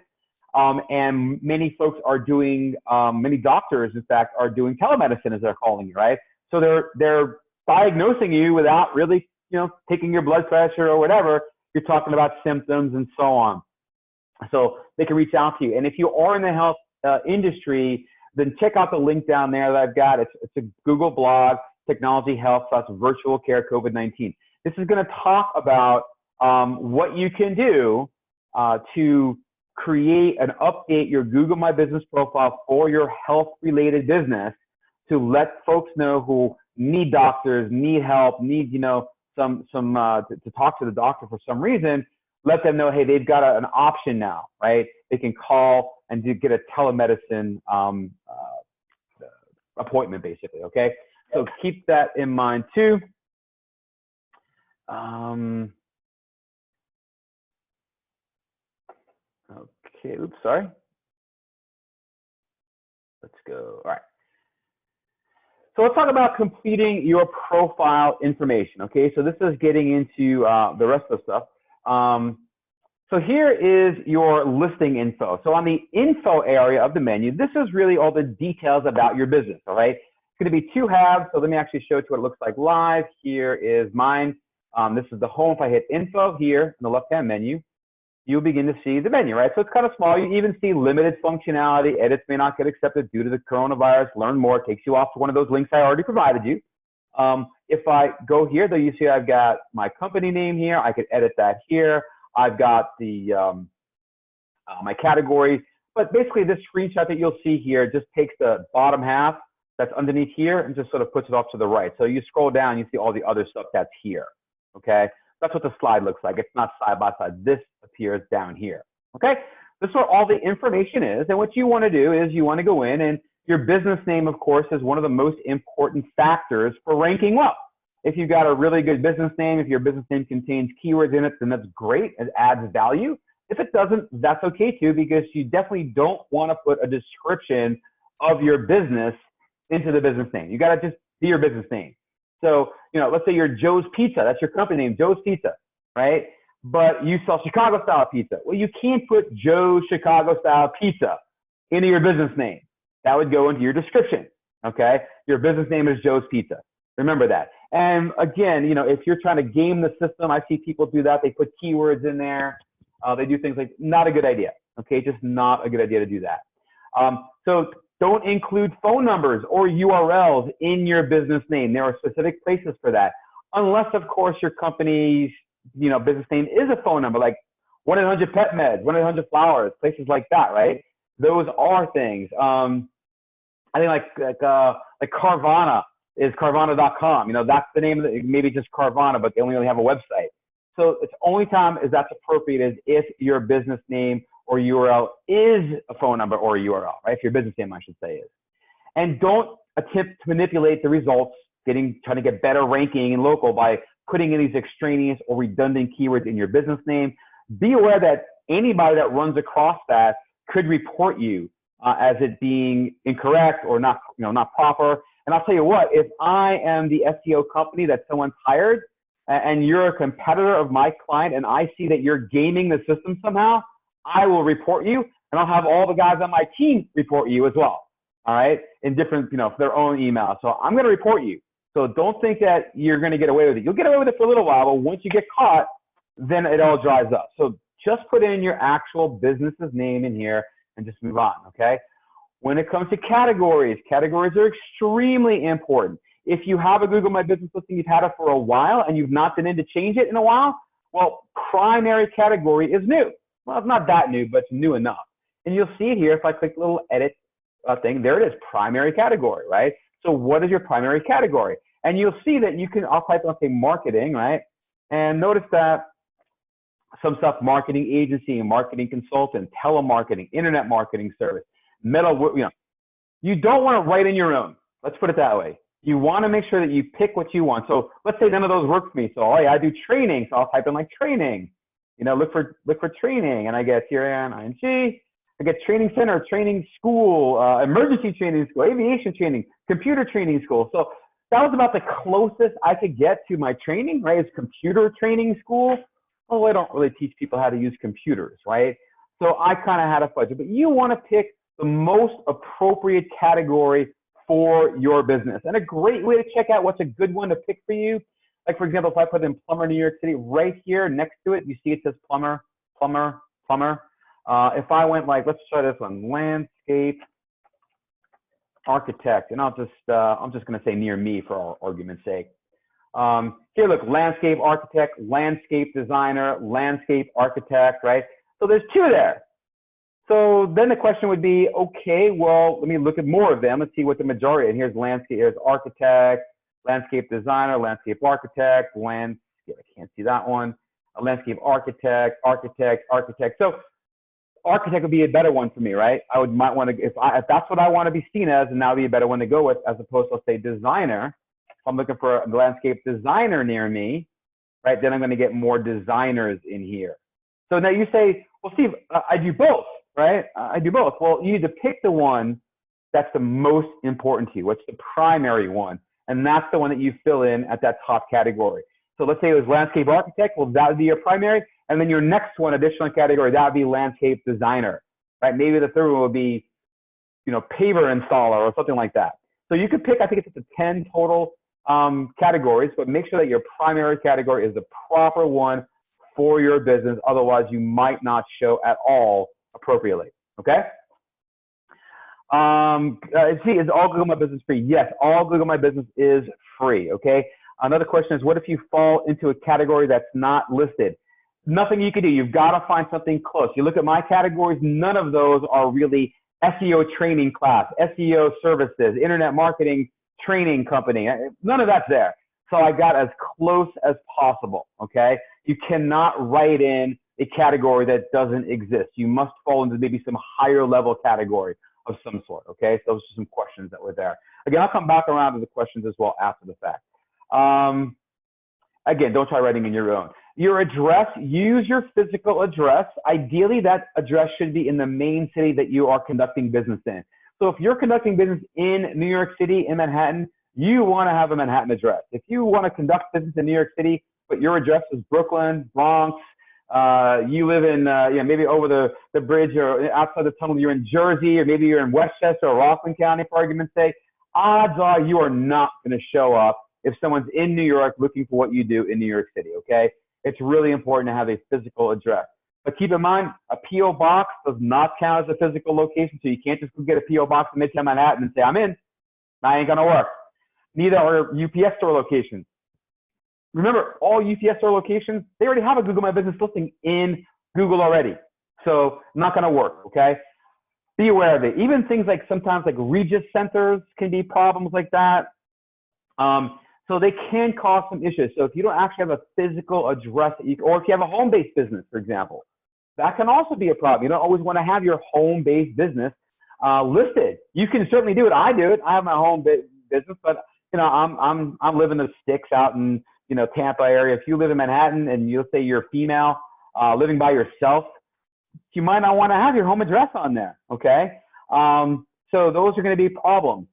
A: And many folks are doing, many doctors, in fact, are doing telemedicine, as they're calling it, right? So they're diagnosing you without really, taking your blood pressure or whatever. You're talking about symptoms and so on. So they can reach out to you. And if you are in the health industry, then check out the link down there that I've got. It's a Google blog, Technology Health + Virtual Care COVID-19. This is going to talk about what you can do to create and update your Google My Business profile for your health-related business, to let folks know who need doctors, need help, need to talk to the doctor for some reason. Let them know, hey, they've got an option now, right? They can call and get a telemedicine appointment, basically, okay? So keep that in mind too. Okay, oops, sorry. Let's go, all right. So let's talk about completing your profile information, okay? So this is getting into the rest of the stuff. So here is your listing info. So on the info area of the menu, this is really all the details about your business, all right? It's going to be two halves. So let me actually show you what it looks like live. Here is mine. This is the home. If I hit info here in the left-hand menu, you'll begin to see the menu, right? So it's kind of small. You even see limited functionality. Edits may not get accepted due to the coronavirus. Learn more. It takes you off to one of those links I already provided you. If I go here, though, you see I've got my company name here. I could edit that here. I've got the my categories. But basically, this screenshot that you'll see here just takes the bottom half that's underneath here and just sort of puts it off to the right. So you scroll down, you see all the other stuff that's here, okay? That's what the slide looks like. It's not side by side. This appears down here, okay? This is where all the information is. And what you want to do is you want to go in, and your business name, of course, is one of the most important factors for ranking well. If you've got a really good business name, if your business name contains keywords in it, then that's great. It adds value. If it doesn't, that's okay too, because you definitely don't want to put a description of your business into the business name. You got to just be your business name. So, you know, let's say you're Joe's Pizza. That's your company name, Joe's Pizza, right? But you sell Chicago style pizza. Well, you can't put Joe's Chicago style pizza into your business name. That would go into your description, okay? Your business name is Joe's Pizza. Remember that. And again, you know, if you're trying to game the system, I see people do that. They put keywords in there. They do things like, not a good idea, okay? Just not a good idea to do that. So don't include phone numbers or URLs in your business name. There are specific places for that. Unless, of course, your company's, you know, business name is a phone number, like 1-800-PET-MED, 1-800-FLOWERS, places like that, right? Those are things. I think like Carvana is Carvana.com. You know, that's the name of it. Maybe just Carvana, but they only have a website. So it's only time is that's appropriate is if your business name or URL is a phone number or a URL, right? If your business name, I should say, is. And don't attempt to manipulate the results, trying to get better ranking in local by putting in these extraneous or redundant keywords in your business name. Be aware that anybody that runs across that could report you as it being incorrect or not, you know, not proper. And I'll tell you what, if I am the SEO company that someone's hired and you're a competitor of my client and I see that you're gaming the system somehow, I will report you, and I'll have all the guys on my team report you as well, all right, in different, you know, their own email. So I'm going to report you. So don't think that you're going to get away with it. You'll get away with it for a little while, but once you get caught, then it all dries up. So just put in your actual business's name in here and just move on, okay? When it comes to categories, categories are extremely important. If you have a Google My Business listing, you've had it for a while, and you've not been in to change it in a while, well, primary category is new. Well, it's not that new, but it's new enough. And you'll see it here if I click the little edit thing. There it is, primary category, right? So what is your primary category? And you'll see that you can, I'll type in, say, marketing, right? And notice that some stuff, marketing agency, marketing consultant, telemarketing, internet marketing service, metal, you know, you don't want to write in your own. Let's put it that way. You want to make sure that you pick what you want. So let's say none of those work for me. So, oh yeah, I do training. So I'll type in like training. You know, look for training, and I get TRN-ING. I get training center, training school, emergency training school, aviation training, computer training school. So that was about the closest I could get to my training, right? It's computer training school. Oh, I don't really teach people how to use computers, right? So I kind of had a budget, but you want to pick the most appropriate category for your business. And a great way to check out what's a good one to pick for you, like for example, if I put in plumber New York City, right here next to it, you see it says plumber, plumber, plumber. If I went like, let's try this one, landscape architect, and I'm just going to say near me for our argument's sake. Here, look, landscape architect, landscape designer, landscape architect, right? So there's two there. So then the question would be, okay, well, let me look at more of them. Let's see what the majority, and here's landscape, here's architect, landscape designer, landscape architect, landscape, I can't see that one, a landscape architect, architect, architect. So architect would be a better one for me, right? Might want to, if that's what I want to be seen as, and that would be a better one to go with, as opposed to, let's say, designer. If I'm looking for a landscape designer near me, right, then I'm going to get more designers in here. So now you say, well, Steve, I do both, right? I do both. Well, you need to pick the one that's the most important to you. What's the primary one? And that's the one that you fill in at that top category. So let's say it was landscape architect. Well, that would be your primary. And then your next one, additional category, that would be landscape designer, right? Maybe the third one would be, you know, paver installer or something like that. So you could pick, I think it's up to 10 total categories, but make sure that your primary category is the proper one for your business. Otherwise, you might not show at all appropriately, okay? See, is all Google My Business free? Yes, all Google My Business is free, okay? Another question is, what if you fall into a category that's not listed? Nothing you can do. You've got to find something close. You look at my categories, none of those are really SEO training class, SEO services, internet marketing training company. None of that's there. So I got as close as possible, okay? You cannot write in a category that doesn't exist. You must fall into maybe some higher level category of some sort, okay? So those are some questions that were there. Again, I'll come back around to the questions as well after the fact. Again, don't try writing in your own. Your address, use your physical address. Ideally, that address should be in the main city that you are conducting business in. So if you're conducting business in New York City, in Manhattan, you want to have a Manhattan address. If you want to conduct business in New York City, but your address is Brooklyn, Bronx, you live in, maybe over the bridge or outside the tunnel, you're in Jersey, or maybe you're in Westchester or Rockland County, for argument's sake, odds are you are not going to show up if someone's in New York looking for what you do in New York City, okay? It's really important to have a physical address. But keep in mind, a P.O. box does not count as a physical location, so you can't just go get a P.O. box in Midtown Manhattan and say, I'm in. That ain't going to work. Neither are UPS store locations. Remember, all UPS store locations, they already have a Google My Business listing in Google already. So not going to work, okay? Be aware of it. Even things like sometimes like Regis centers can be problems like that. So they can cause some issues. So if you don't actually have a physical address, or if you have a home-based business, for example, that can also be a problem. You don't always want to have your home-based business listed. You can certainly do it. I do it. I have my home business, but I'm living in the sticks out in Tampa area. If you live in Manhattan and you'll say you're a female living by yourself, you might not want to have your home address on there. Okay, so those are going to be problems.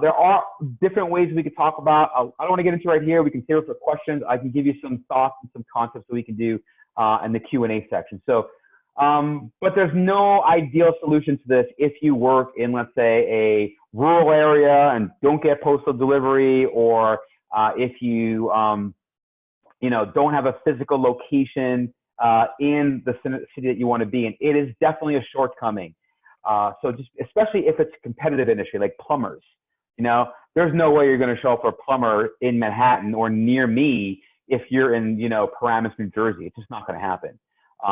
A: There are different ways we could talk about. I don't want to get into right here. We can save it for questions. I can give you some thoughts and some concepts that we can do in the Q&A section. So, but there's no ideal solution to this if you work in, let's say, a rural area and don't get postal delivery, or if you, don't have a physical location in the city that you want to be in. It is definitely a shortcoming. So just, especially if it's a competitive industry like plumbers. There's no way you're going to show up for a plumber in Manhattan or near me if you're in, Paramus, New Jersey. It's just not going to happen.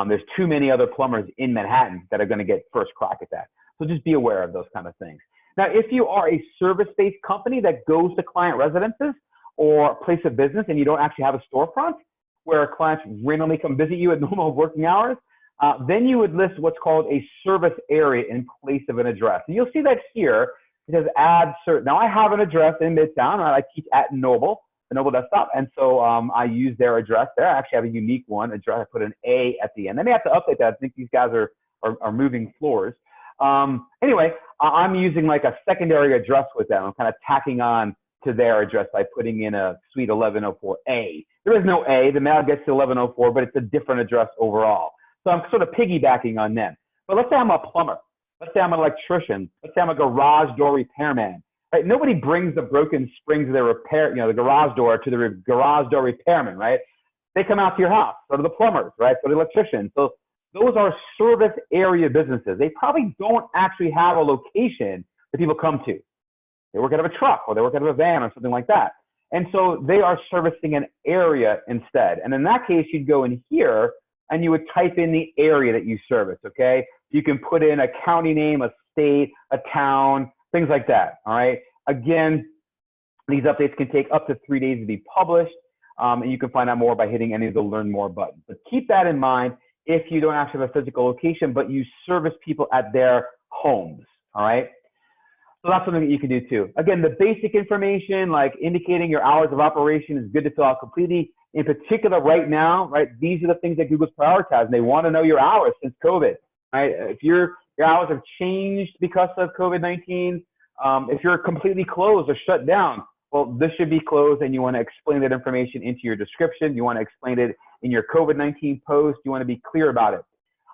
A: There's too many other plumbers in Manhattan that are going to get first crack at that. So just be aware of those kind of things. Now, if you are a service-based company that goes to client residences or place of business and you don't actually have a storefront where clients randomly come visit you at normal working hours, then you would list what's called a service area in place of an address. And you'll see that here. It says add certain. Now I have an address in Midtown, right? I teach at Noble, the Noble Desktop. And so I use their address there. I actually have a unique one address. I put an A at the end. They may have to update that. I think these guys are moving floors. Anyway, I'm using like a secondary address with them. I'm kind of tacking on to their address by putting in a suite 1104A. There is no A. The mail gets to 1104, but it's a different address overall. So I'm sort of piggybacking on them. But let's say I'm a plumber. Let's say I'm an electrician. Let's say I'm a garage door repairman. Right? Nobody brings the broken springs of their repair, the garage door to the garage door repairman, right? They come out to your house. So do the plumbers, right? So the electricians. So those are service area businesses. They probably don't actually have a location that people come to. They work out of a truck or they work out of a van or something like that. And so they are servicing an area instead. And in that case, you'd go in here and you would type in the area that you service, okay? You can put in a county name, a state, a town, things like that, all right? Again, these updates can take up to 3 days to be published, and you can find out more by hitting any of the Learn More buttons. But keep that in mind if you don't actually have a physical location, but you service people at their homes, all right? So that's something that you can do too. Again, the basic information like indicating your hours of operation is good to fill out completely. In particular, right now, right, these are the things that Google's prioritizing. They want to know your hours since COVID. Right? If your hours have changed because of COVID-19, if you're completely closed or shut down, well, this should be closed, and you want to explain that information into your description. You want to explain it in your COVID-19 post. You want to be clear about it.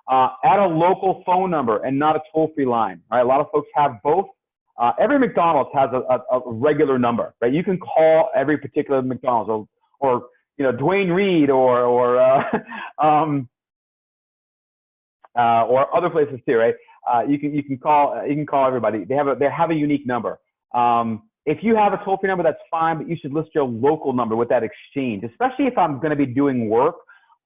A: Add a local phone number and not a toll-free line. Right? A lot of folks have both. Every McDonald's has a regular number. Right? You can call every particular McDonald's or Dwayne Reed or other places too, right? You can call everybody. They have a unique number. If you have a toll-free number, that's fine, but you should list your local number with that exchange, especially if I'm going to be doing work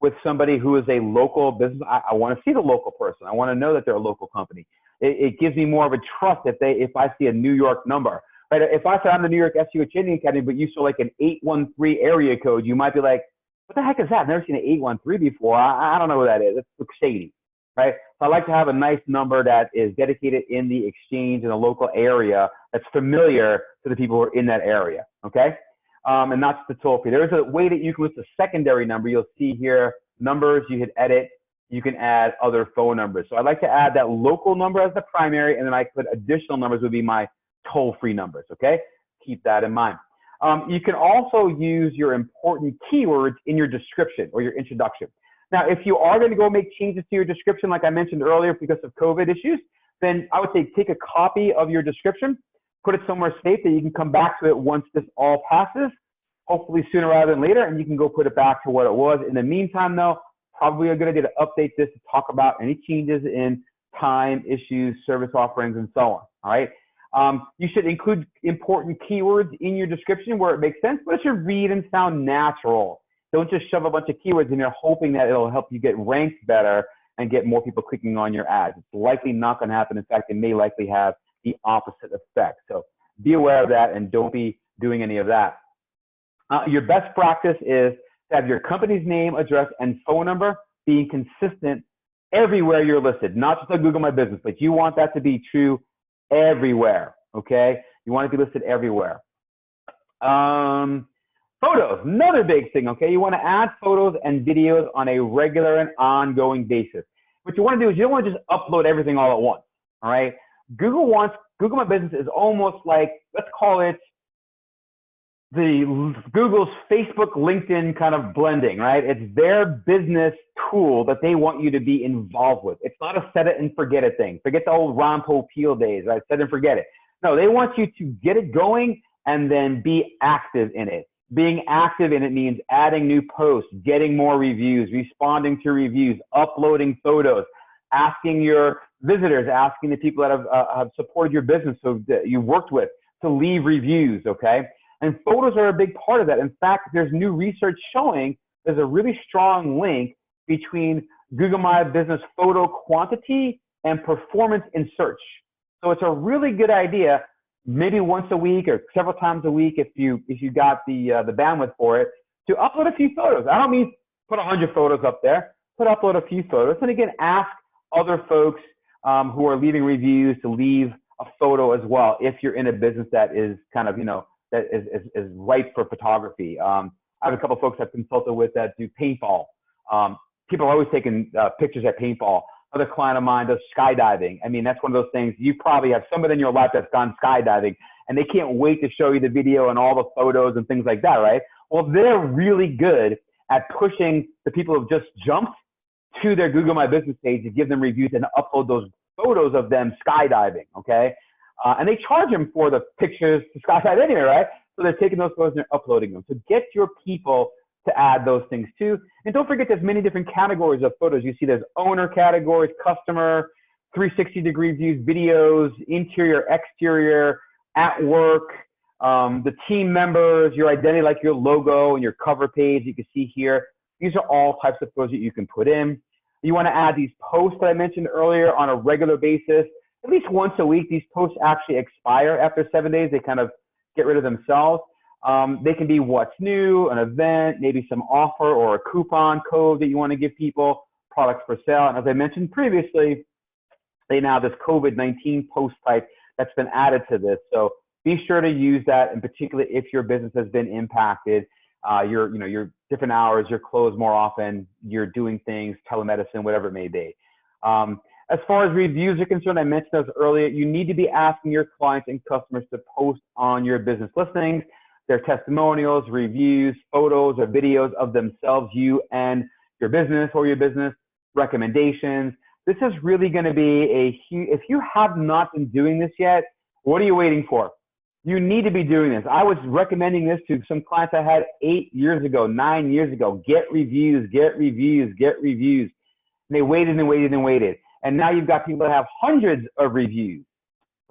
A: with somebody who is a local business. I want to see the local person. I want to know that they're a local company. it gives me more of a trust if I see a New York number. Right? If I said I'm the New York SEO Training Academy, but you saw like an 813 area code, you might be like, what the heck is that? I've never seen an 813 before. I don't know what that is. It looks shady, right? So I like to have a nice number that is dedicated in the exchange in the local area that's familiar to the people who are in that area, okay? And not just the toll free. There's a way that you can list a secondary number. You'll see here, numbers, you hit edit, you can add other phone numbers. So I like to add that local number as the primary, and then I put additional numbers would be my toll-free numbers, okay? Keep that in mind. You can also use your important keywords in your description or your introduction. Now, if you are going to go make changes to your description, like I mentioned earlier, because of COVID issues, then I would say take a copy of your description, put it somewhere safe that you can come back to it once this all passes, hopefully sooner rather than later, and you can go put it back to what it was. In the meantime, though, probably a good idea to update this to talk about any changes in time, issues, service offerings, and so on, all right? You should include important keywords in your description where it makes sense, but it should read and sound natural. Don't just shove a bunch of keywords in there hoping that it'll help you get ranked better and get more people clicking on your ads. It's likely not going to happen. In fact, it may likely have the opposite effect. So be aware of that and don't be doing any of that. Your best practice is to have your company's name, address, and phone number being consistent everywhere you're listed, not just on Google My Business, but you want that to be true everywhere, okay? You want to be listed everywhere. Photos, another big thing, okay? You want to add photos and videos on a regular and ongoing basis. What you want to do is you don't want to just upload everything all at once, all right? Google My Business is almost like, let's call it Google's Facebook, LinkedIn kind of blending, right? It's their business tool that they want you to be involved with. It's not a set it and forget it thing. Forget the old Ron Popeil days, right? Set it and forget it. No, they want you to get it going and then be active in it. Being active in it means adding new posts, getting more reviews, responding to reviews, uploading photos, asking your visitors, asking the people that have supported your business, so that you worked with, to leave reviews, okay? And photos are a big part of that. In fact, there's new research showing there's a really strong link between Google My Business photo quantity and performance in search. So it's a really good idea, maybe once a week or several times a week if you got the bandwidth for it, to upload a few photos. I don't mean put 100 photos up there, but upload a few photos. And again, ask other folks who are leaving reviews to leave a photo as well if you're in a business that is kind of, that is ripe for photography. I have a couple of folks I've consulted with that do paintball. People are always taking pictures at paintball. Another client of mine does skydiving. I mean, that's one of those things. You probably have somebody in your life that's gone skydiving, and they can't wait to show you the video and all the photos and things like that, right? Well, they're really good at pushing the people who've just jumped to their Google My Business page to give them reviews and upload those photos of them skydiving, okay? And they charge them for the pictures to skydive anyway, right? So they're taking those photos and they're uploading them. So get your people to add those things too. And don't forget there's many different categories of photos. You see there's owner categories, customer, 360-degree views, videos, interior, exterior, at work, the team members, your identity like your logo and your cover page you can see here. These are all types of photos that you can put in. You want to add these posts that I mentioned earlier on a regular basis. At least once a week. These posts actually expire after 7 days. They kind of get rid of themselves. They can be what's new, an event, maybe some offer or a coupon code that you want to give people, products for sale. And as I mentioned previously, they now have this COVID-19 post type that's been added to this. So be sure to use that, in particular if your business has been impacted. Your different hours, you're closed more often, you're doing things, telemedicine, whatever it may be. As far as reviews are concerned, I mentioned those earlier, you need to be asking your clients and customers to post on your business listings, their testimonials, reviews, photos, or videos of themselves, you and your business or your business recommendations. This is really going to be a huge, if you have not been doing this yet, what are you waiting for? You need to be doing this. I was recommending this to some clients I had 8 years ago, 9 years ago. Get reviews, get reviews, get reviews. And they waited and waited and waited. And now you've got people that have hundreds of reviews,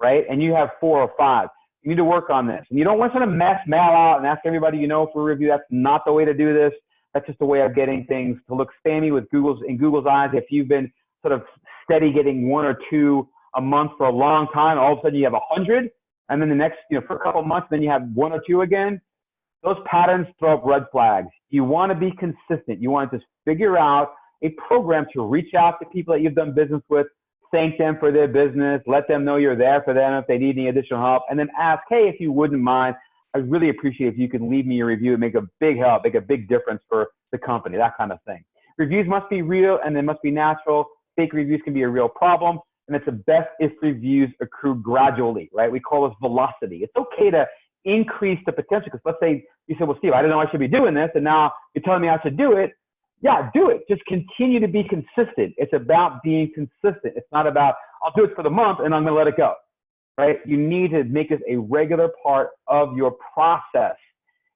A: right? And you have 4 or 5. You need to work on this. And you don't want to sort of mail out and ask everybody you know for a review. That's not the way to do this. That's just a way of getting things to look spammy in Google's eyes. If you've been sort of steady getting 1 or 2 a month for a long time, all of a sudden you have 100, and then the next, for a couple of months, then you have 1 or 2 again. Those patterns throw up red flags. You want to be consistent. You want to just figure out a program to reach out to people that you've done business with, thank them for their business, let them know you're there for them if they need any additional help, and then ask, hey, if you wouldn't mind, I'd really appreciate if you could leave me a review and make a big help, make a big difference for the company, that kind of thing. Reviews must be real and they must be natural. Fake reviews can be a real problem, and it's the best if reviews accrue gradually, right? We call this velocity. It's okay to increase the potential, because let's say you said, well, Steve, I didn't know I should be doing this, and now you're telling me I should do it. Yeah, do it. Just continue to be consistent. It's about being consistent. It's not about, I'll do it for the month and I'm going to let it go, right? You need to make this a regular part of your process,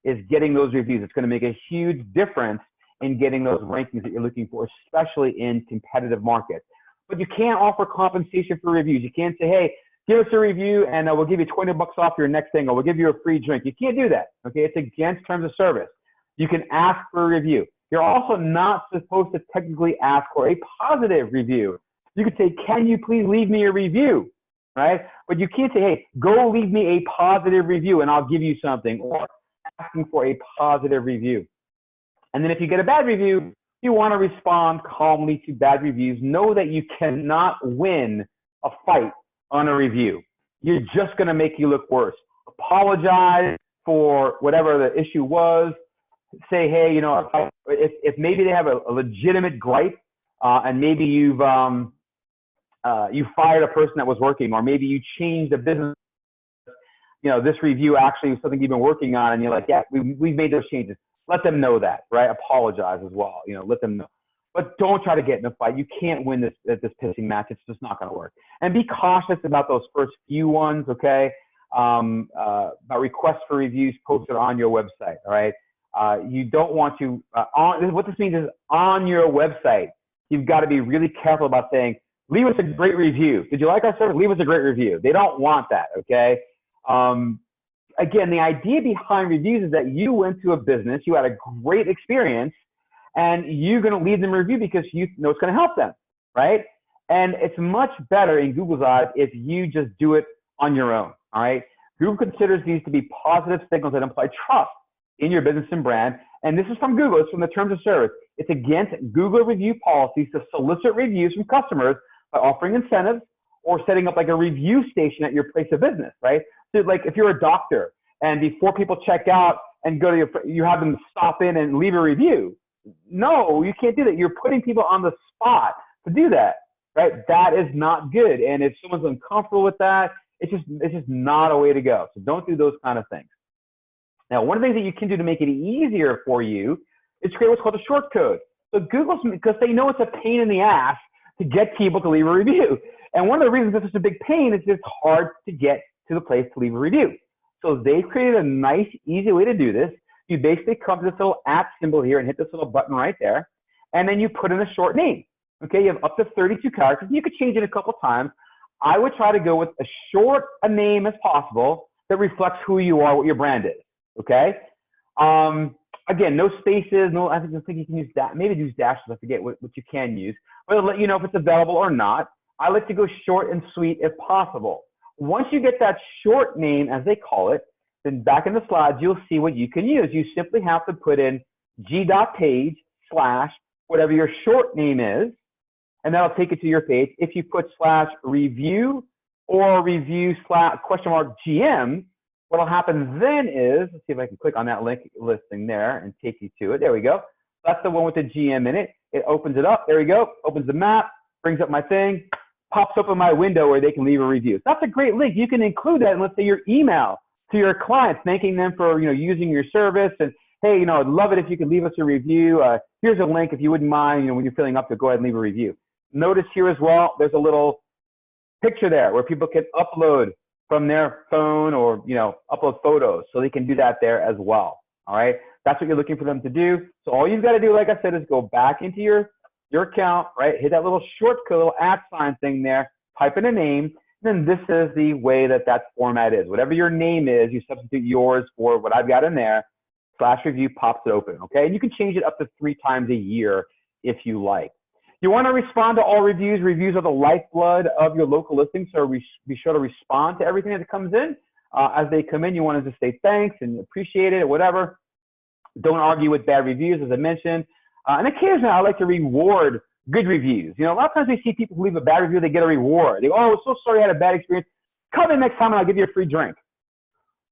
A: is getting those reviews. It's going to make a huge difference in getting those rankings that you're looking for, especially in competitive markets. But you can't offer compensation for reviews. You can't say, hey, give us a review and we'll give you $20 off your next thing, or we'll give you a free drink. You can't do that, okay? It's against terms of service. You can ask for a review. You're also not supposed to technically ask for a positive review. You could say, can you please leave me a review, right? But you can't say, hey, go leave me a positive review and I'll give you something, or asking for a positive review. And then if you get a bad review, you want to respond calmly to bad reviews. Know that you cannot win a fight on a review. You're just going to make you look worse. Apologize for whatever the issue was. Say, hey, if maybe they have a legitimate gripe, and maybe you fired a person that was working, or maybe you changed the business. This review actually is something you've been working on, and you're like, yeah, we've made those changes. Let them know that, right? Apologize as well. Let them know. But don't try to get in a fight. You can't win this pissing match. It's just not going to work. And be cautious about those first few ones, okay? About requests for reviews posted on your website, all right? You don't want to, what this means is on your website, you've got to be really careful about saying, leave us a great review. Did you like our service? Leave us a great review. They don't want that, okay? Again, the idea behind reviews is that you went to a business, you had a great experience, and you're going to leave them a review because you know it's going to help them, right? And it's much better in Google's eyes if you just do it on your own, all right? Google considers these to be positive signals that imply trust in your business and brand. And this is from Google. It's from the terms of service. It's against Google review policies to solicit reviews from customers by offering incentives or setting up like a review station at your place of business, right? So like if you're a doctor and before people check out and go to you have them stop in and leave a review. No, you can't do that. You're putting people on the spot to do that, right? That is not good. And if someone's uncomfortable with that, it's just not a way to go. So don't do those kind of things. Now, one of the things that you can do to make it easier for you is create what's called a short code. So Google's, because they know it's a pain in the ass to get people to leave a review. And one of the reasons it's such a big pain is it's hard to get to the place to leave a review. So they've created a nice, easy way to do this. You basically come to this little @ symbol here and hit this little button right there. And then you put in a short name. Okay, you have up to 32 characters. You could change it a couple times. I would try to go with as short a name as possible that reflects who you are, what your brand is. Okay. Again, no spaces. No, I think you can use that. Maybe use dashes. I forget what you can use. But it'll let you know if it's available or not. I like to go short and sweet if possible. Once you get that short name, as they call it, then back in the slides, you'll see what you can use. You simply have to put in g.page / whatever your short name is, and that'll take it to your page. If you put /review or review / $GM, what'll happen then is, let's see if I can click on that link listing there and take you to it. There we go. That's the one with the GM in it. It opens it up. There we go. Opens the map, brings up my thing, pops open my window where they can leave a review. That's a great link. You can include that in, let's say, your email to your clients, thanking them for using your service. And hey, I'd love it if you could leave us a review. Here's a link if you wouldn't mind. When you're filling up to go ahead and leave a review. Notice here as well, there's a little picture there where people can upload from their phone or upload photos, so they can do that there as well. All right, that's what you're looking for them to do. So all you've got to do, like I said, is go back into your account, right? Hit that little shortcut, little @ thing there, type in a name. Then this is the way that format is. Whatever your name is, you substitute yours for what I've got in there. /review pops it open, okay? And you can change it up to 3 times a year if you like. You want to respond to all reviews. Reviews are the lifeblood of your local listing, so be sure to respond to everything that comes in. As they come in, you want to just say thanks and appreciate it or whatever. Don't argue with bad reviews, as I mentioned. And occasionally, I like to reward good reviews. You know, a lot of times we see people who leave a bad review, they get a reward. They go, oh, so sorry I had a bad experience. Come in next time and I'll give you a free drink.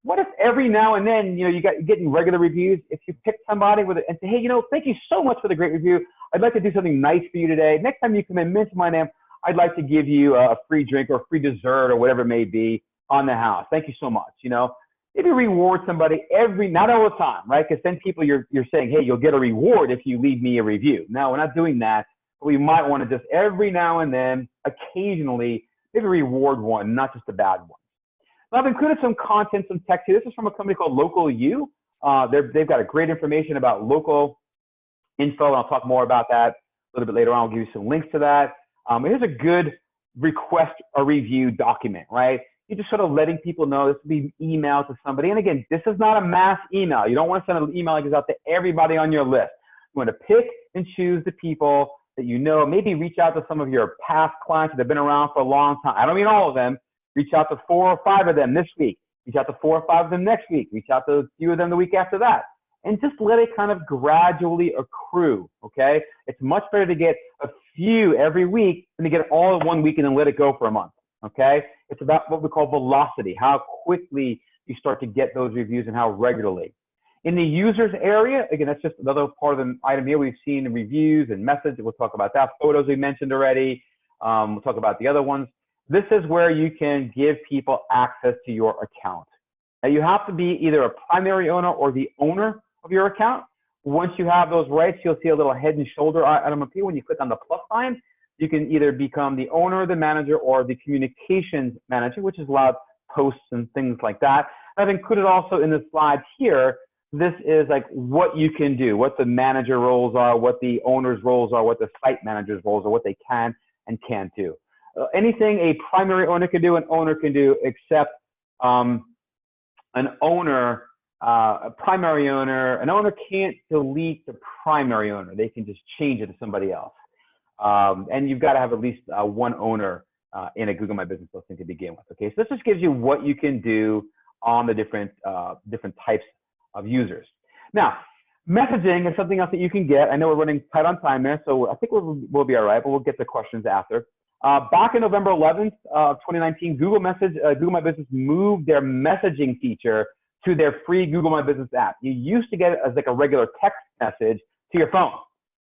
A: What if every now and then, you know, you're getting regular reviews, if you pick somebody with it and say, hey, you know, thank you so much for the great review. I'd like to do something nice for you today. Next time you come in, mention my name. I'd like to give you a free drink or free dessert or whatever it may be on the house. Thank you so much. You know, maybe reward somebody not all the time, right? Because then people you're saying, hey, you'll get a reward if you leave me a review. No, we're not doing that. But we might want to just every now and then, occasionally, maybe reward one, not just a bad one. Now, I've included some content, some text here. This is from a company called Local U. They've got a great information about local info, and I'll talk more about that a little bit later on. I'll give you some links to that. Here's a good request a review document, right? You're just sort of letting people know this will be emailed to somebody. And again, this is not a mass email. You don't want to send an email like this out to everybody on your list. You want to pick and choose the people that you know. Maybe reach out to some of your past clients that have been around for a long time. I don't mean all of them. Reach out to 4 or 5 of them this week. Reach out to 4 or 5 of them next week. Reach out to a few of them the week after that. And just let it kind of gradually accrue, okay? It's much better to get a few every week than to get it all in one week and then let it go for a month, okay? It's about what we call velocity, how quickly you start to get those reviews and how regularly. In the users area, again, that's just another part of the item here. We've seen the reviews and messages. We'll talk about that. Photos we mentioned already. We'll talk about the other ones. This is where you can give people access to your account. Now, you have to be either a primary owner or the owner of your account. Once you have those rights, you'll see a little head and shoulder item up here. When you click on the plus sign, you can either become the owner, the manager, or the communications manager, which is allowed posts and things like that. I've included also in the slides here, this is like what you can do, what the manager roles are, what the owner's roles are, what the site manager's roles are, what they can and can't do. Anything a primary owner can do, an owner can do, except an owner, a primary owner, an owner can't delete the primary owner. They can just change it to somebody else. And you've got to have at least one owner in a Google My Business listing to begin with. Okay, so this just gives you what you can do on the different types of users. Now, messaging is something else that you can get. I know we're running tight on time there, so I think we'll be all right, but we'll get the questions after. Back in November 11th of 2019, Google My Business moved their messaging feature to their free Google My Business app. You used to get it as like a regular text message to your phone,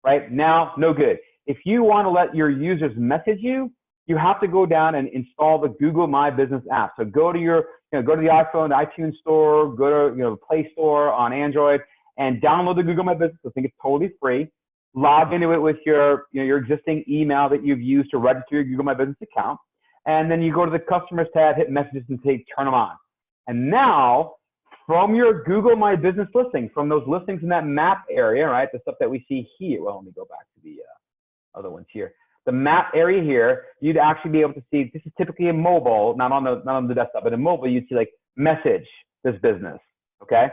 A: right? Now, no good. If you want to let your users message you, you have to go down and install the Google My Business app. So go to your, go to the iPhone, the iTunes store, go to the Play Store on Android, and download the Google My Business. I think it's totally free. Log into it with your, your existing email that you've used to register your Google My Business account. And then you go to the Customers tab, hit Messages, and say Turn them on. And now, from your Google My Business listing, from those listings in that map area, right, the stuff that we see here. Well, let me go back to the other ones here. The map area here, you'd actually be able to see, this is typically in mobile, not on the desktop, but in mobile, you'd see like message this business, okay?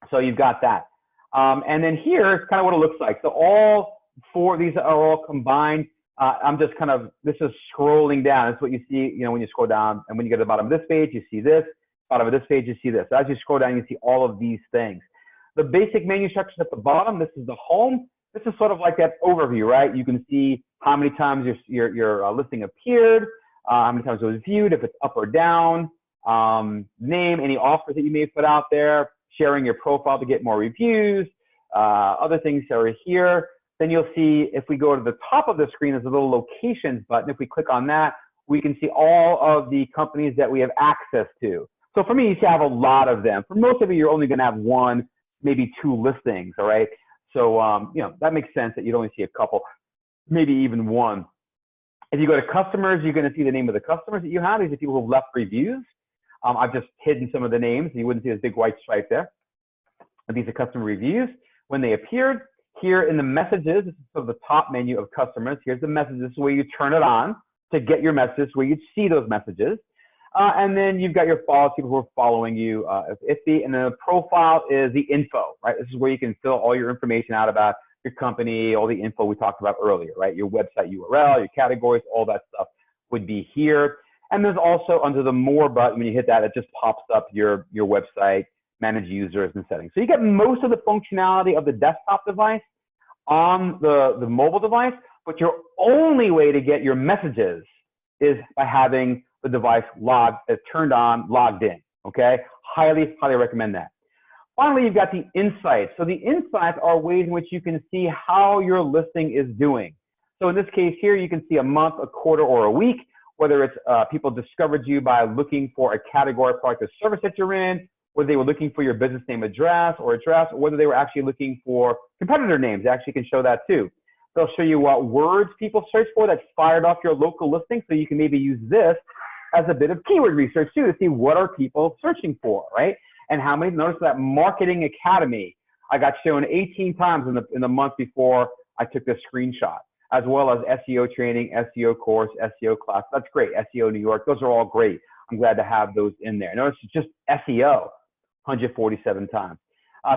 A: So you've got that. And then here is kind of what it looks like. So all 4 of these are all combined. I'm just kind of, this is scrolling down. That's what you see, when you scroll down. And when you get to the bottom of this page, you see this. Bottom of this page, you see this. As you scroll down, you see all of these things. The basic menu section at the bottom, this is the home. This is sort of like that overview, right? You can see how many times your listing appeared, how many times it was viewed, if it's up or down, name, any offers that you may have put out there, sharing your profile to get more reviews, other things that are here. Then you'll see, if we go to the top of the screen, there's a little locations button. If we click on that, we can see all of the companies that we have access to. So for me, you have a lot of them. For most of you, you're only going to have 1, maybe 2 listings, all right? So, that makes sense that you'd only see a couple, maybe even 1. If you go to customers, you're going to see the name of the customers that you have. These are people who've left reviews. I've just hidden some of the names. You wouldn't see this big white stripe there. But these are customer reviews. When they appeared, here in the messages, this is sort of the top menu of customers. Here's the messages. This is where you turn it on to get your messages, where you'd see those messages. And then you've got your followers, people who are following you, if iffy. And then the profile is the info, right? This is where you can fill all your information out about your company, all the info we talked about earlier, right? Your website URL, your categories, all that stuff would be here. And there's also under the More button, when you hit that, it just pops up your website, manage users and settings. So you get most of the functionality of the desktop device on the mobile device, but your only way to get your messages is by having the device turned on, logged in, okay? Highly, highly recommend that. Finally, you've got the insights. So the insights are ways in which you can see how your listing is doing. So in this case here, you can see a month, a quarter, or a week, whether it's people discovered you by looking for a category, product, or service that you're in, whether they were looking for your business name address, or whether they were actually looking for competitor names. They actually can show that too. They'll show you what words people search for that's fired off your local listing, so you can maybe use this as a bit of keyword research too to see what are people searching for, right? And how many. Notice that Marketing Academy, I got shown 18 times in the month before I took this screenshot, as well as SEO training, SEO course, SEO class. That's great. SEO New York, those are all great. I'm glad to have those in there. Notice just SEO, 147 times.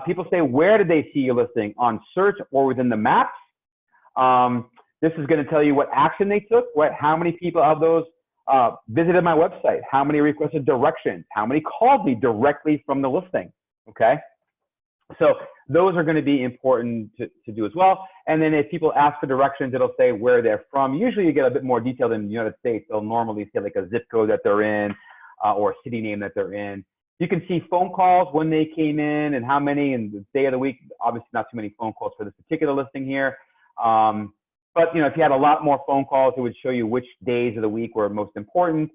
A: People say, where did they see your listing? On search or within the maps? This is going to tell you what action they took, right? How many people of those visited my website? How many requested directions? How many called me directly from the listing? Okay. So those are going to be important to do as well. And then if people ask for directions, it'll say where they're from. Usually you get a bit more detail in the United States. They'll normally say like a zip code that they're in or a city name that they're in. You can see phone calls when they came in and how many and the day of the week. Obviously not too many phone calls for this particular listing here. But if you had a lot more phone calls, it would show you which days of the week were most important.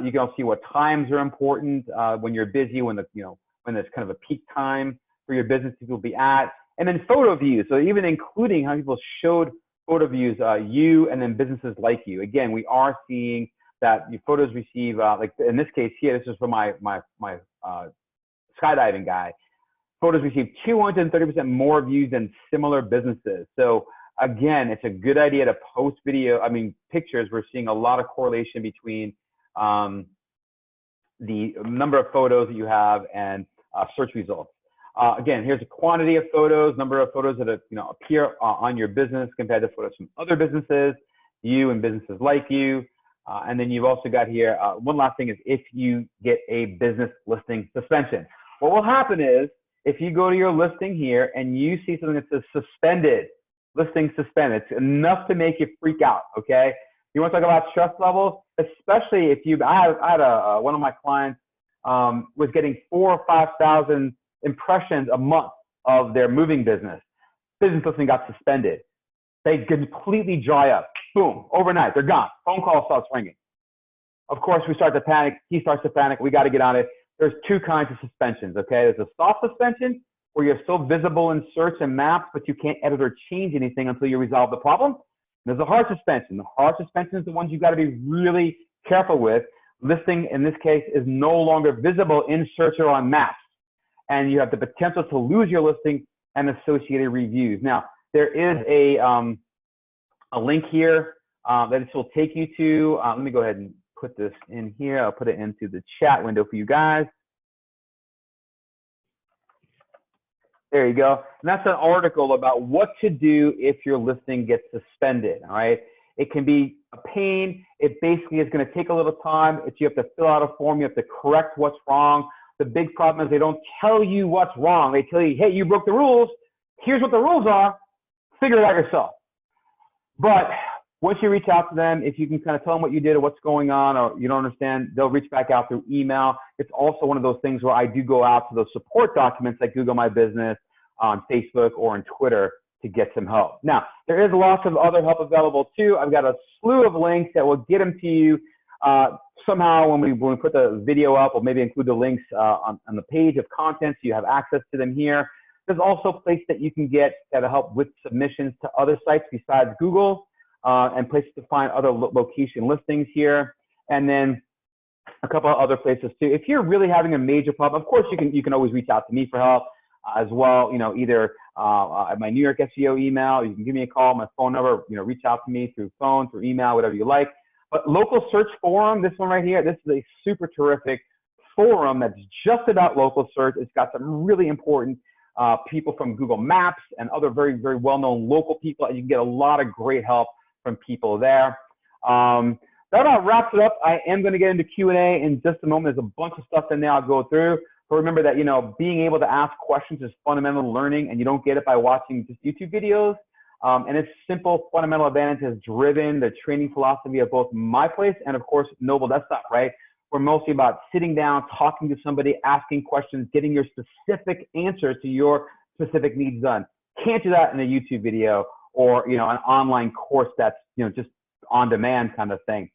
A: You can also see what times are important when you're busy, when there's kind of a peak time for your business people to be at, and then photo views. So even including how people showed photo views, you and then businesses like you. Again, we are seeing that your photos receive, like in this case here, this is for my skydiving guy. Photos receive 230% more views than similar businesses. So again, it's a good idea to post pictures. We're seeing a lot of correlation between the number of photos that you have and search results. Again, here's a quantity of photos, number of photos that appear on your business compared to photos from other businesses, you and businesses like you. And then you've also got here, one last thing is if you get a business listing suspension. What will happen is if you go to your listing here and you see something that says suspended, listing suspended, it's enough to make you freak out, okay? You want to talk about stress levels, especially if I had one of my clients was getting 4,000 or 5,000 impressions a month of their moving business. Business listing got suspended. They completely dry up. Boom, overnight, they're gone. Phone call starts ringing. Of course, we start to panic. He starts to panic. We got to get on it. There's two kinds of suspensions, okay? There's a soft suspension where you're still visible in search and maps, but you can't edit or change anything until you resolve the problem. There's a hard suspension. The hard suspension is the ones you've got to be really careful with. Listing, in this case, is no longer visible in search or on maps. And you have the potential to lose your listing and associated reviews. Now, there is a link here that this will take you to. Let me go ahead and put this in here. I'll put it into the chat window for you guys. There you go. And that's an article about what to do if your listing gets suspended, all right? It can be a pain. It basically is going to take a little time. You have to fill out a form. You have to correct what's wrong. The big problem is they don't tell you what's wrong. They tell you, hey, you broke the rules. Here's what the rules are. Figure it out yourself. But once you reach out to them, if you can kind of tell them what you did or what's going on or you don't understand, they'll reach back out through email. It's also one of those things where I do go out to those support documents like Google My Business on Facebook or on Twitter to get some help. Now, there is lots of other help available too. I've got a slew of links that will get them to you. Somehow when we put the video up, we'll maybe include the links on the page of content so you have access to them here. There's also places that you can get that'll help with submissions to other sites besides Google and places to find other location listings here. And then a couple of other places too. If you're really having a major problem, of course you can always reach out to me for help as well. Either at my New York SEO email, you can give me a call, my phone number, reach out to me through phone, through email, whatever you like. But local search forum, this one right here, this is a super terrific forum that's just about local search. It's got some really important people from Google Maps and other very, very well-known local people. And you can get a lot of great help from people there. That about wraps it up. I am going to get into Q&A in just a moment. There's a bunch of stuff in there I'll go through. But remember that, you know, being able to ask questions is fundamental learning, and you don't get it by watching just YouTube videos. And its simple fundamental advantage has driven the training philosophy of both my place and, of course, Noble Desktop, right? We're mostly about sitting down, talking to somebody, asking questions, getting your specific answers to your specific needs done. Can't do that in a YouTube video or, you know, an online course that's, you know, just on demand kind of thing.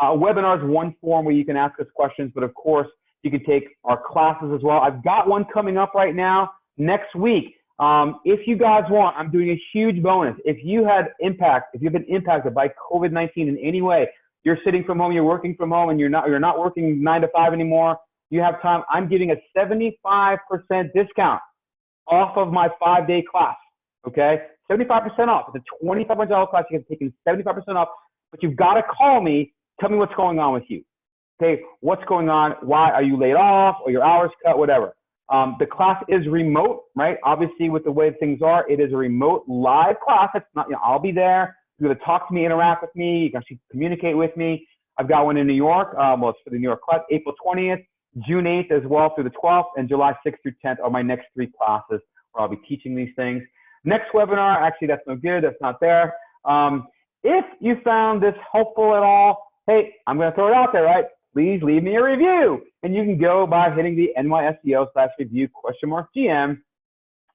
A: Webinar is one form where you can ask us questions, but of course, you can take our classes as well. I've got one coming up right now next week. If you guys want, I'm doing a huge bonus. If you've been impacted by COVID-19 in any way, you're sitting from home, you're working from home, and you're not working 9 to 5 anymore, you have time, I'm giving a 75% discount off of my 5-day class, okay? 75% off. It's a $2,500 class. You can take 75% off, but you've got to call me. Tell me what's going on with you. Okay, what's going on? Why are you laid off or your hours cut, whatever. The class is remote, right? Obviously, with the way things are, it is a remote live class. It's not, you know, I'll be there. You're going to talk to me, interact with me. You can actually communicate with me. I've got one in New York. Well, it's for the New York class, April 20th, June 8th as well through the 12th, and July 6th through 10th are my next 3 classes where I'll be teaching these things. Next webinar, actually, that's no good. That's not there. If you found this helpful at all, hey, I'm going to throw it out there, right? Please leave me a review. And you can go by hitting the NYSEO/review !GM.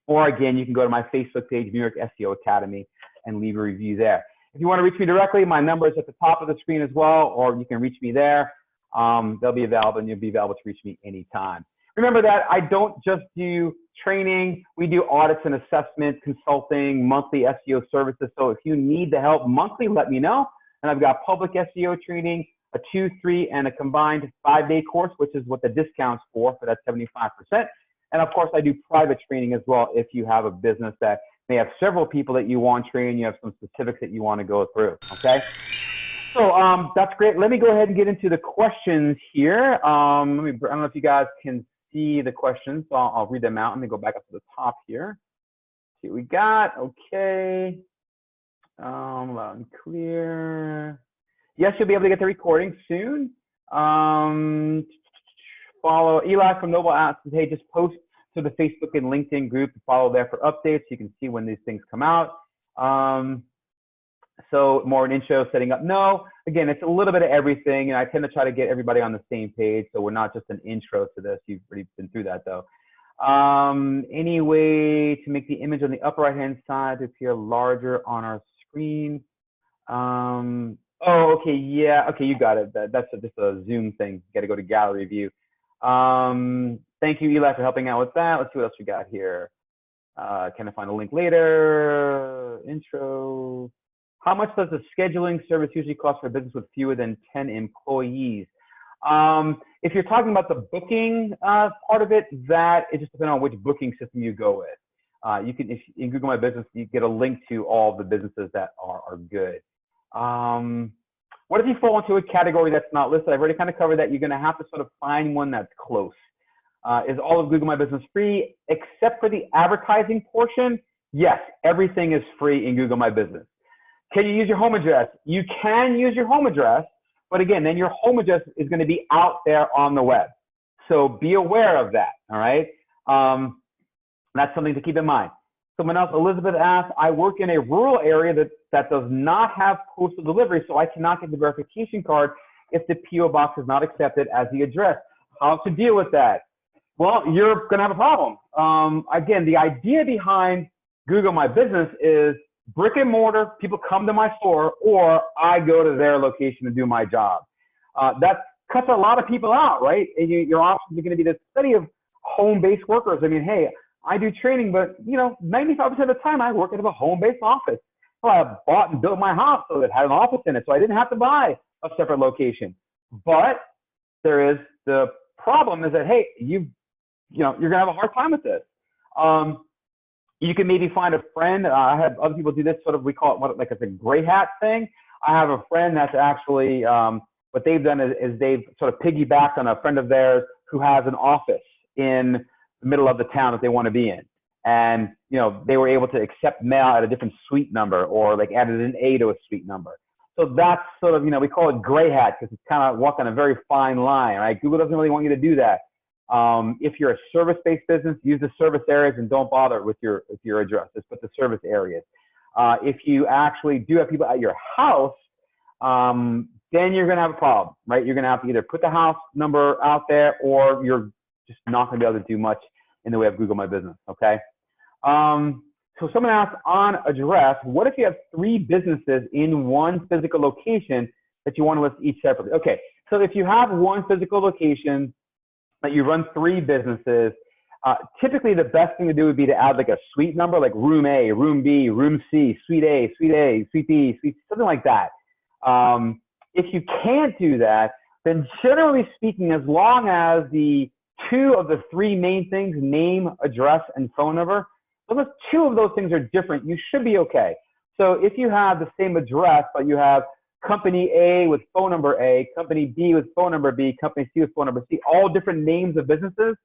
A: Or again, you can go to my Facebook page, New York SEO Academy, and leave a review there. If you want to reach me directly, my number is at the top of the screen as well, or you can reach me there. They'll be available, and you'll be available to reach me anytime. Remember that I don't just do training. We do audits and assessments, consulting, monthly SEO services. So if you need the help monthly, let me know. And I've got public SEO training, a 2, 3, and a combined 5-day course, which is what the discount's for that 75%. And of course, I do private training as well if you have a business that may have several people that you want trained, you have some specifics that you want to go through, okay? So that's great. Let me go ahead and get into the questions here. I don't know if you guys can see the questions, so I'll read them out. Let me go back up to the top here. See what we got, okay. Loud and clear. Yes, you'll be able to get the recording soon. Follow Eli from Noble asks, hey, just post to the Facebook and LinkedIn group to follow there for updates. You can see when these things come out. So more an intro, setting up. No, again, it's a little bit of everything. And I tend to try to get everybody on the same page. So we're not just an intro to this. You've already been through that though. Any way to make the image on the upper right-hand side to appear larger on our screen? Oh, okay, yeah, okay, you got it. That's just a Zoom thing. You got to go to gallery view. Thank you, Eli, for helping out with that. Let's see what else we got here. Can I find a link later? Intro. How much does the scheduling service usually cost for a business with fewer than 10 employees? If you're talking about the booking part of it, that it just depends on which booking system you go with. You can, if in Google My Business, you get a link to all the businesses that are good. What if you fall into a category that's not listed? I've already kind of covered that. You're going to have to sort of find one that's close. Is all of Google My Business free except for the advertising portion? Yes, everything is free in Google My Business. Can you use your home address? You can use your home address, but again, then your home address is going to be out there on the web. So be aware of that, all right? That's something to keep in mind. Someone else, Elizabeth asked, I work in a rural area that does not have postal delivery, so I cannot get the verification card if the PO box is not accepted as the address. How to deal with that? Well, you're going to have a problem. Again, the idea behind Google My Business is brick and mortar, people come to my store, or I go to their location to do my job. That cuts a lot of people out, right? And your options are going to be the study of home-based workers. I mean, hey, I do training, but you know, 95% of the time I work out of a home-based office. Well, I bought and built my house so it had an office in it, so I didn't have to buy a separate location. But there is the problem is that, hey, you're gonna have a hard time with this. You can maybe find a friend. I have other people do this sort of, we call it like it's a gray hat thing. I have a friend that's actually, what they've done is they've sort of piggybacked on a friend of theirs who has an office in the middle of the town that they want to be in. and they were able to accept mail at a different suite number, or like added an A to a suite number. So that's sort of, we call it gray hat, because it's kind of walking a very fine line, right? Google doesn't really want you to do that. If you're a service-based business, use the service areas and don't bother with your address. Just put the service areas. If you actually do have people at your house, then you're going to have a problem, right? You're going to have to either put the house number out there, or you're just not going to be able to do much in the way of Google My Business, okay? So someone asked on address, what if you have 3 businesses in one physical location that you want to list each separately? Okay, so if you have one physical location that you run 3 businesses, typically the best thing to do would be to add like a suite number, like room A, room B, room C, suite A, suite B, suite, something like that. If you can't do that, then generally speaking, as long as the 2 of the 3 main things, name, address, and phone number, unless 2 of those things are different, you should be okay. So if you have the same address, but you have company A with phone number A, company B with phone number B, company C with phone number C, all different names of businesses,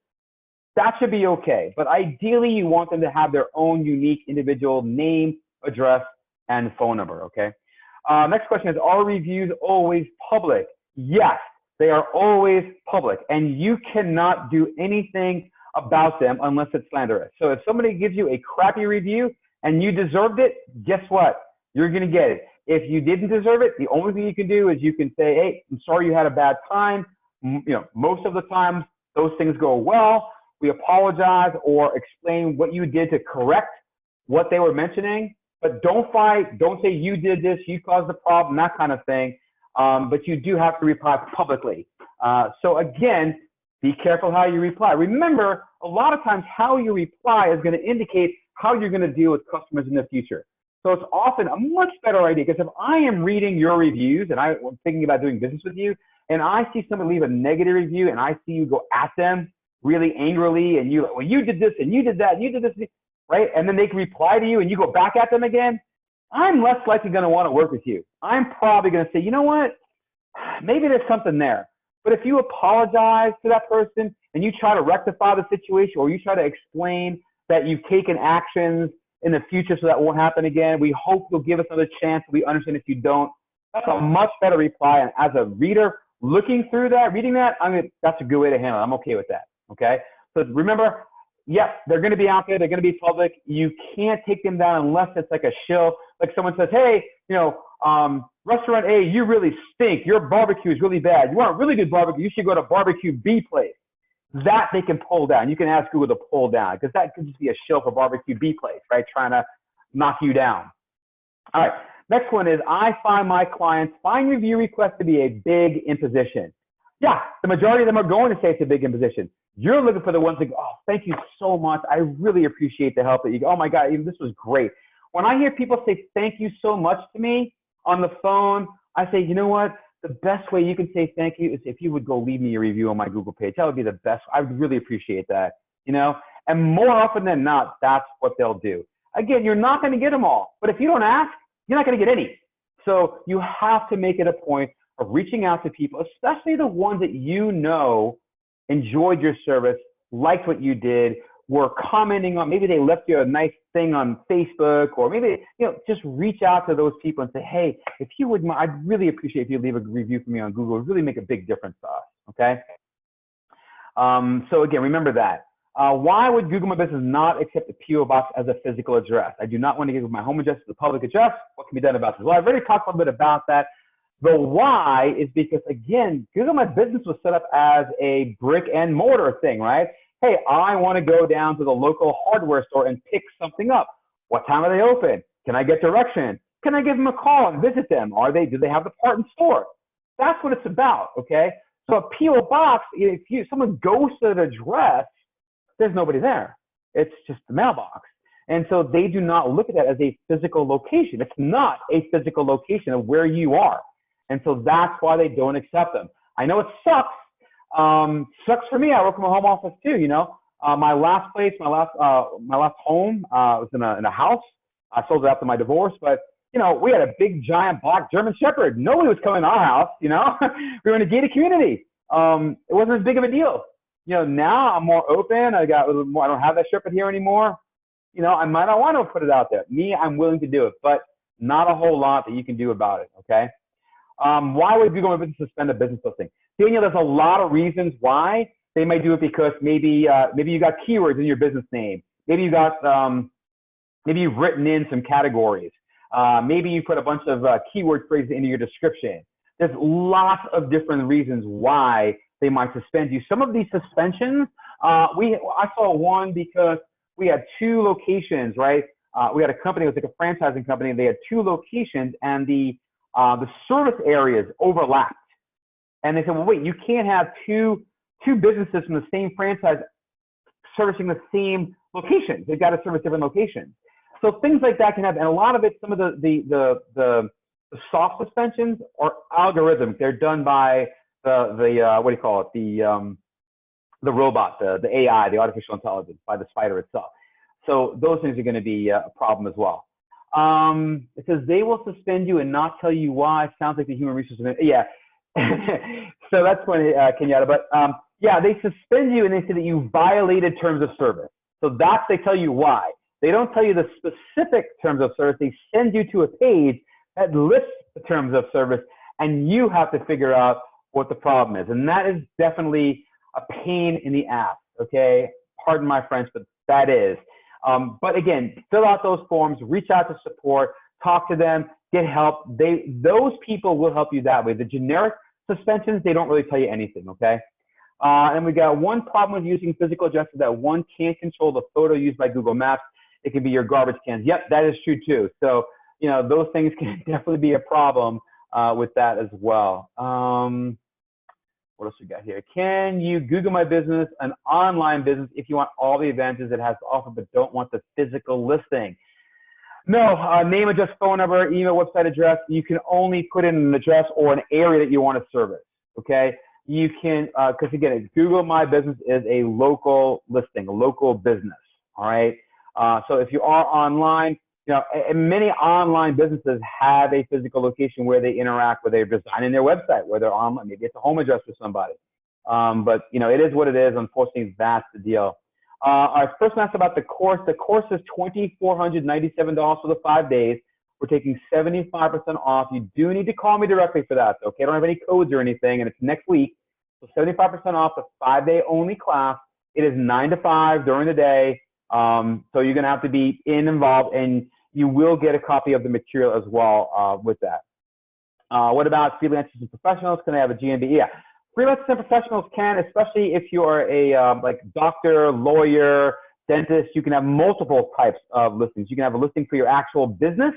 A: that should be okay. But ideally, you want them to have their own unique individual name, address, and phone number, okay? Next question is, are reviews always public? Yes, they are always public, and you cannot do anything about them unless it's slanderous. So if somebody gives you a crappy review and you deserved it, guess what? You're going to get it. If you didn't deserve it, the only thing you can do is you can say, hey, I'm sorry you had a bad time. Most of the time those things go well. We apologize, or explain what you did to correct what they were mentioning. But don't fight. Don't say you did this, you caused the problem, that kind of thing. But you do have to reply publicly. So again, be careful how you reply. Remember, a lot of times how you reply is going to indicate how you're going to deal with customers in the future. So it's often a much better idea, because if I am reading your reviews and I'm thinking about doing business with you, and I see someone leave a negative review and I see you go at them really angrily, and you like, well, you did this and you did that and you did this, right? And then they can reply to you and you go back at them again, I'm less likely going to want to work with you. I'm probably going to say, you know what, maybe there's something there. But if you apologize to that person and you try to rectify the situation, or you try to explain that you've taken actions in the future so that won't happen again, we hope you'll give us another chance. We understand if you don't. That's a much better reply. And as a reader looking through that, reading that, that's a good way to handle it. I'm okay with that. Okay. So remember, yes, they're going to be out there. They're going to be public. You can't take them down unless it's like a shill. Like someone says, hey, restaurant A, you really stink. Your barbecue is really bad. You want really good barbecue, you should go to barbecue B place. That they can pull down. You can ask Google to pull down, because that could just be a shill for barbecue B place, right? Trying to knock you down. All right. Next one is, I find my clients find review requests to be a big imposition. Yeah, the majority of them are going to say it's a big imposition. You're looking for the ones that go, oh, thank you so much. I really appreciate the help that you go. Oh my God, this was great. When I hear people say thank you so much to me on the phone, I say, you know what? The best way you can say thank you is if you would go leave me a review on my Google page. That would be the best. I would really appreciate that, and more often than not, that's what they'll do. Again, you're not going to get them all, but if you don't ask, you're not going to get any. So you have to make it a point of reaching out to people, especially the ones that enjoyed your service, liked what you did, were commenting on, maybe they left you a nice thing on Facebook, or maybe, just reach out to those people and say, hey, if you would, I'd really appreciate if you leave a review for me on Google. It would really make a big difference to us, okay? So again, remember that. Why would Google My Business not accept a PO box as a physical address? I do not want to give my home address as a public address. What can be done about this? Well, I've already talked a little bit about that. The why is because, again, Google My Business was set up as a brick and mortar thing, right? Hey, I want to go down to the local hardware store and pick something up. What time are they open? Can I get directions? Can I give them a call and visit them? Do they have the part in store? That's what it's about, okay? So a PO box, if someone goes to the address, there's nobody there. It's just the mailbox. And so they do not look at that as a physical location. It's not a physical location of where you are. And so that's why they don't accept them. I know it sucks. Sucks for me. I work from a home office too. My last place, my last home was in a house. I sold it after my divorce, but we had a big giant black German Shepherd. Nobody was coming to our house. We were in a gated community. It wasn't as big of a deal. Now I'm more open. I got a little more. I don't have that Shepherd here anymore. you know, I might not want to put it out there. Me, I'm willing to do it, but not a whole lot that you can do about it, okay? Why would Google My Business suspend a business listing? Daniel, there's a lot of reasons why. They might do it because maybe you got keywords in your business name. Maybe you got maybe you've written in some categories. Maybe you put a bunch of keyword phrases into your description. There's lots of different reasons why they might suspend you. Some of these suspensions, I saw one because we had 2 locations, right? We had a company, it was like a franchising company. They had 2 locations, and the service areas overlapped. And they said, well, wait, you can't have two businesses from the same franchise servicing the same locations. They've got to service different locations. So things like that can happen. And a lot of it, some of the soft suspensions are algorithms. They're done by the what do you call it? The robot, the AI, the artificial intelligence, by the spider itself. So those things are going to be a problem as well. It says they will suspend you and not tell you why. Sounds like the human resources. Yeah. So that's funny, Kenyatta. But yeah, they suspend you and they say that you violated terms of service. So they tell you why. They don't tell you the specific terms of service. They send you to a page that lists the terms of service, and you have to figure out what the problem is. And that is definitely a pain in the ass, okay? Pardon my French, but that is. But again, fill out those forms, reach out to support, talk to them, get help. Those people will help you that way. The generic suspensions, they don't really tell you anything, okay? And we got one problem with using physical addresses, that one can't control the photo used by Google Maps. It can be your garbage cans. Yep, that is true too. So, you know, those things can definitely be a problem with that as well. What else we got here? Can you Google My Business an online business if you want all the advantages it has to offer but don't want the physical listing? No, name, address, phone number, email, website address. You can only put in an address or an area that you want to service, okay? You can, because again, Google My Business is a local listing, a local business, all right? So if you are online, you know, many online businesses have a physical location where they interact, where they're designing their website, where they're online. Maybe it's a home address for somebody. But, you know, it is what it is. Unfortunately, that's the deal. Our first one asked about the course. The course is $2,497 for the 5 days. We're taking 75% off. You do need to call me directly for that, okay? I don't have any codes or anything, and it's next week. So 75% off the 5-day only class. It is 9 to 5 during the day. So you're going to have to be involved, and you will get a copy of the material as well with that. What about freelancers and professionals? Can they have a GMB? Yeah, freelancers and professionals can, especially if you are a like doctor, lawyer, dentist. You can have multiple types of listings. You can have a listing for your actual business,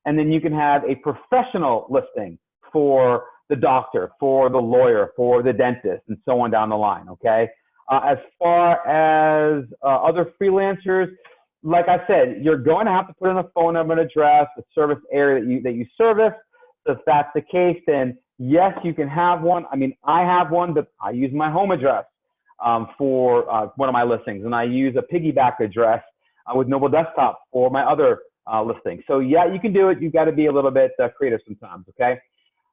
A: and then you can have a professional listing for the doctor, for the lawyer, for the dentist, and so on down the line, okay? As far as other freelancers, like I said, you're going to have to put in a phone number and address, the service area that you service. So if that's the case, then yes, you can have one. I mean, I have one, but I use my home address for one of my listings, and I use a piggyback address with Mobile Desktop for my other listings. So yeah, you can do it. You've got to be a little bit creative sometimes, okay?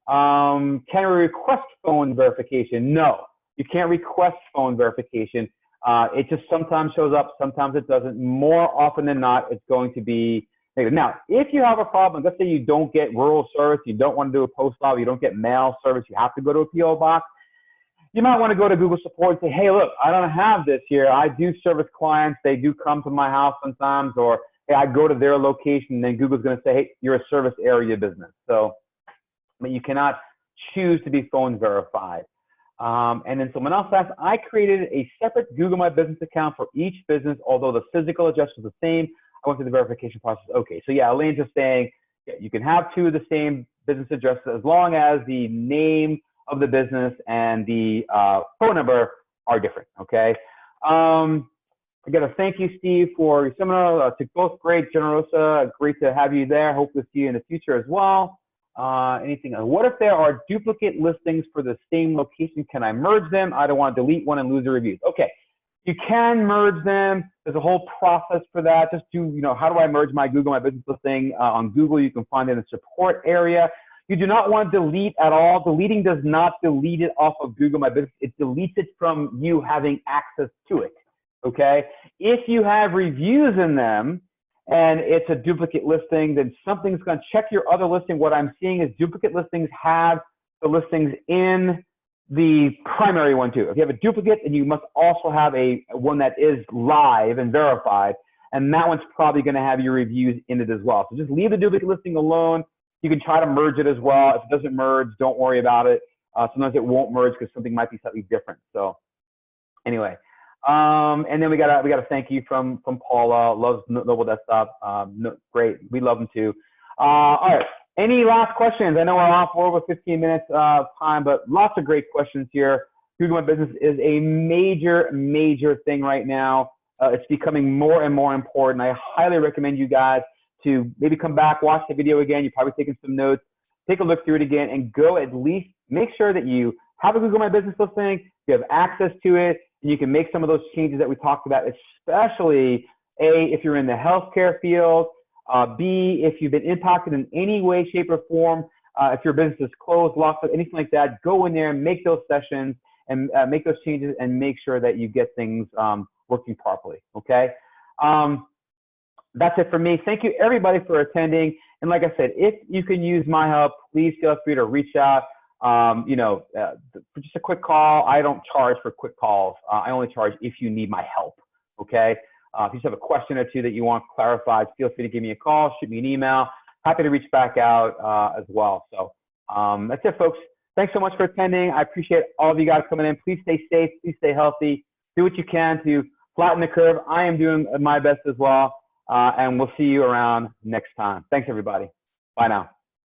A: Can we request phone verification? No, you can't request phone verification. It just sometimes shows up, sometimes it doesn't. More often than not, it's going to be negative. Now, if you have a problem, let's say you don't get rural service, you don't want to do a post office, you don't get mail service, you have to go to a PO box, you might want to go to Google support and say, hey, look, I don't have this here. I do service clients. They do come to my house sometimes, or hey, I go to their location, and then Google's going to say, hey, you're a service area business. So, but you cannot choose to be phone verified. And then someone else asked, I created a separate Google My Business account for each business, although the physical address was the same. I went through the verification process. Okay, so yeah, Elaine's just saying, yeah, you can have two of the same business addresses as long as the name of the business and the phone number are different, okay? I got to thank you, Steve, for your seminar. Took both great, Generosa. Great to have you there. Hope to see you in the future as well. Anything else? What if there are duplicate listings for the same location? Can I merge them? I don't want to delete one and lose the reviews. Okay, you can merge them. There's a whole process for that. Just do, you know, how do I merge my Google My Business listing on Google? You can find it in the support area. You do not want to delete at all. Deleting does not delete it off of Google My Business. It deletes it from you having access to it. okay? If you have reviews in them and it's a duplicate listing, then something's going to check your other listing. What I'm seeing is duplicate listings have the listings in the primary one too. If you have a duplicate, then you must also have one that is live and verified, and that one's probably going to have your reviews in it as well. So just leave the duplicate listing alone. You can try to merge it as well. If it doesn't merge, don't worry about it. Sometimes it won't merge because something might be slightly different. So anyway, and then we got a thank you from Paula. Loves Noble Desktop. Great, we love them too. All right. Any last questions? I know we're off for over 15 minutes of time, but lots of great questions here. Google My Business is a major, major thing right now. It's becoming more and more important. I highly recommend you guys to maybe come back, watch the video again. You're probably taking some notes. Take a look through it again and go at least make sure that you have a Google My Business listing, you have access to it, and you can make some of those changes that we talked about, especially A, if you're in the healthcare field, B, if you've been impacted in any way, shape, or form, if your business is closed, locked up, anything like that, go in there and make those sessions and make those changes and make sure that you get things working properly, okay? That's it for me. Thank you, everybody, for attending. And like I said, if you can use my help, please feel free to reach out. For just a quick call. I don't charge for quick calls. I only charge if you need my help, okay? If you just have a question or two that you want clarified, feel free to give me a call, shoot me an email. Happy to reach back out as well. So that's it, folks. Thanks so much for attending. I appreciate all of you guys coming in. Please stay safe. Please stay healthy. Do what you can to flatten the curve. I am doing my best as well. And we'll see you around next time. Thanks, everybody. Bye now.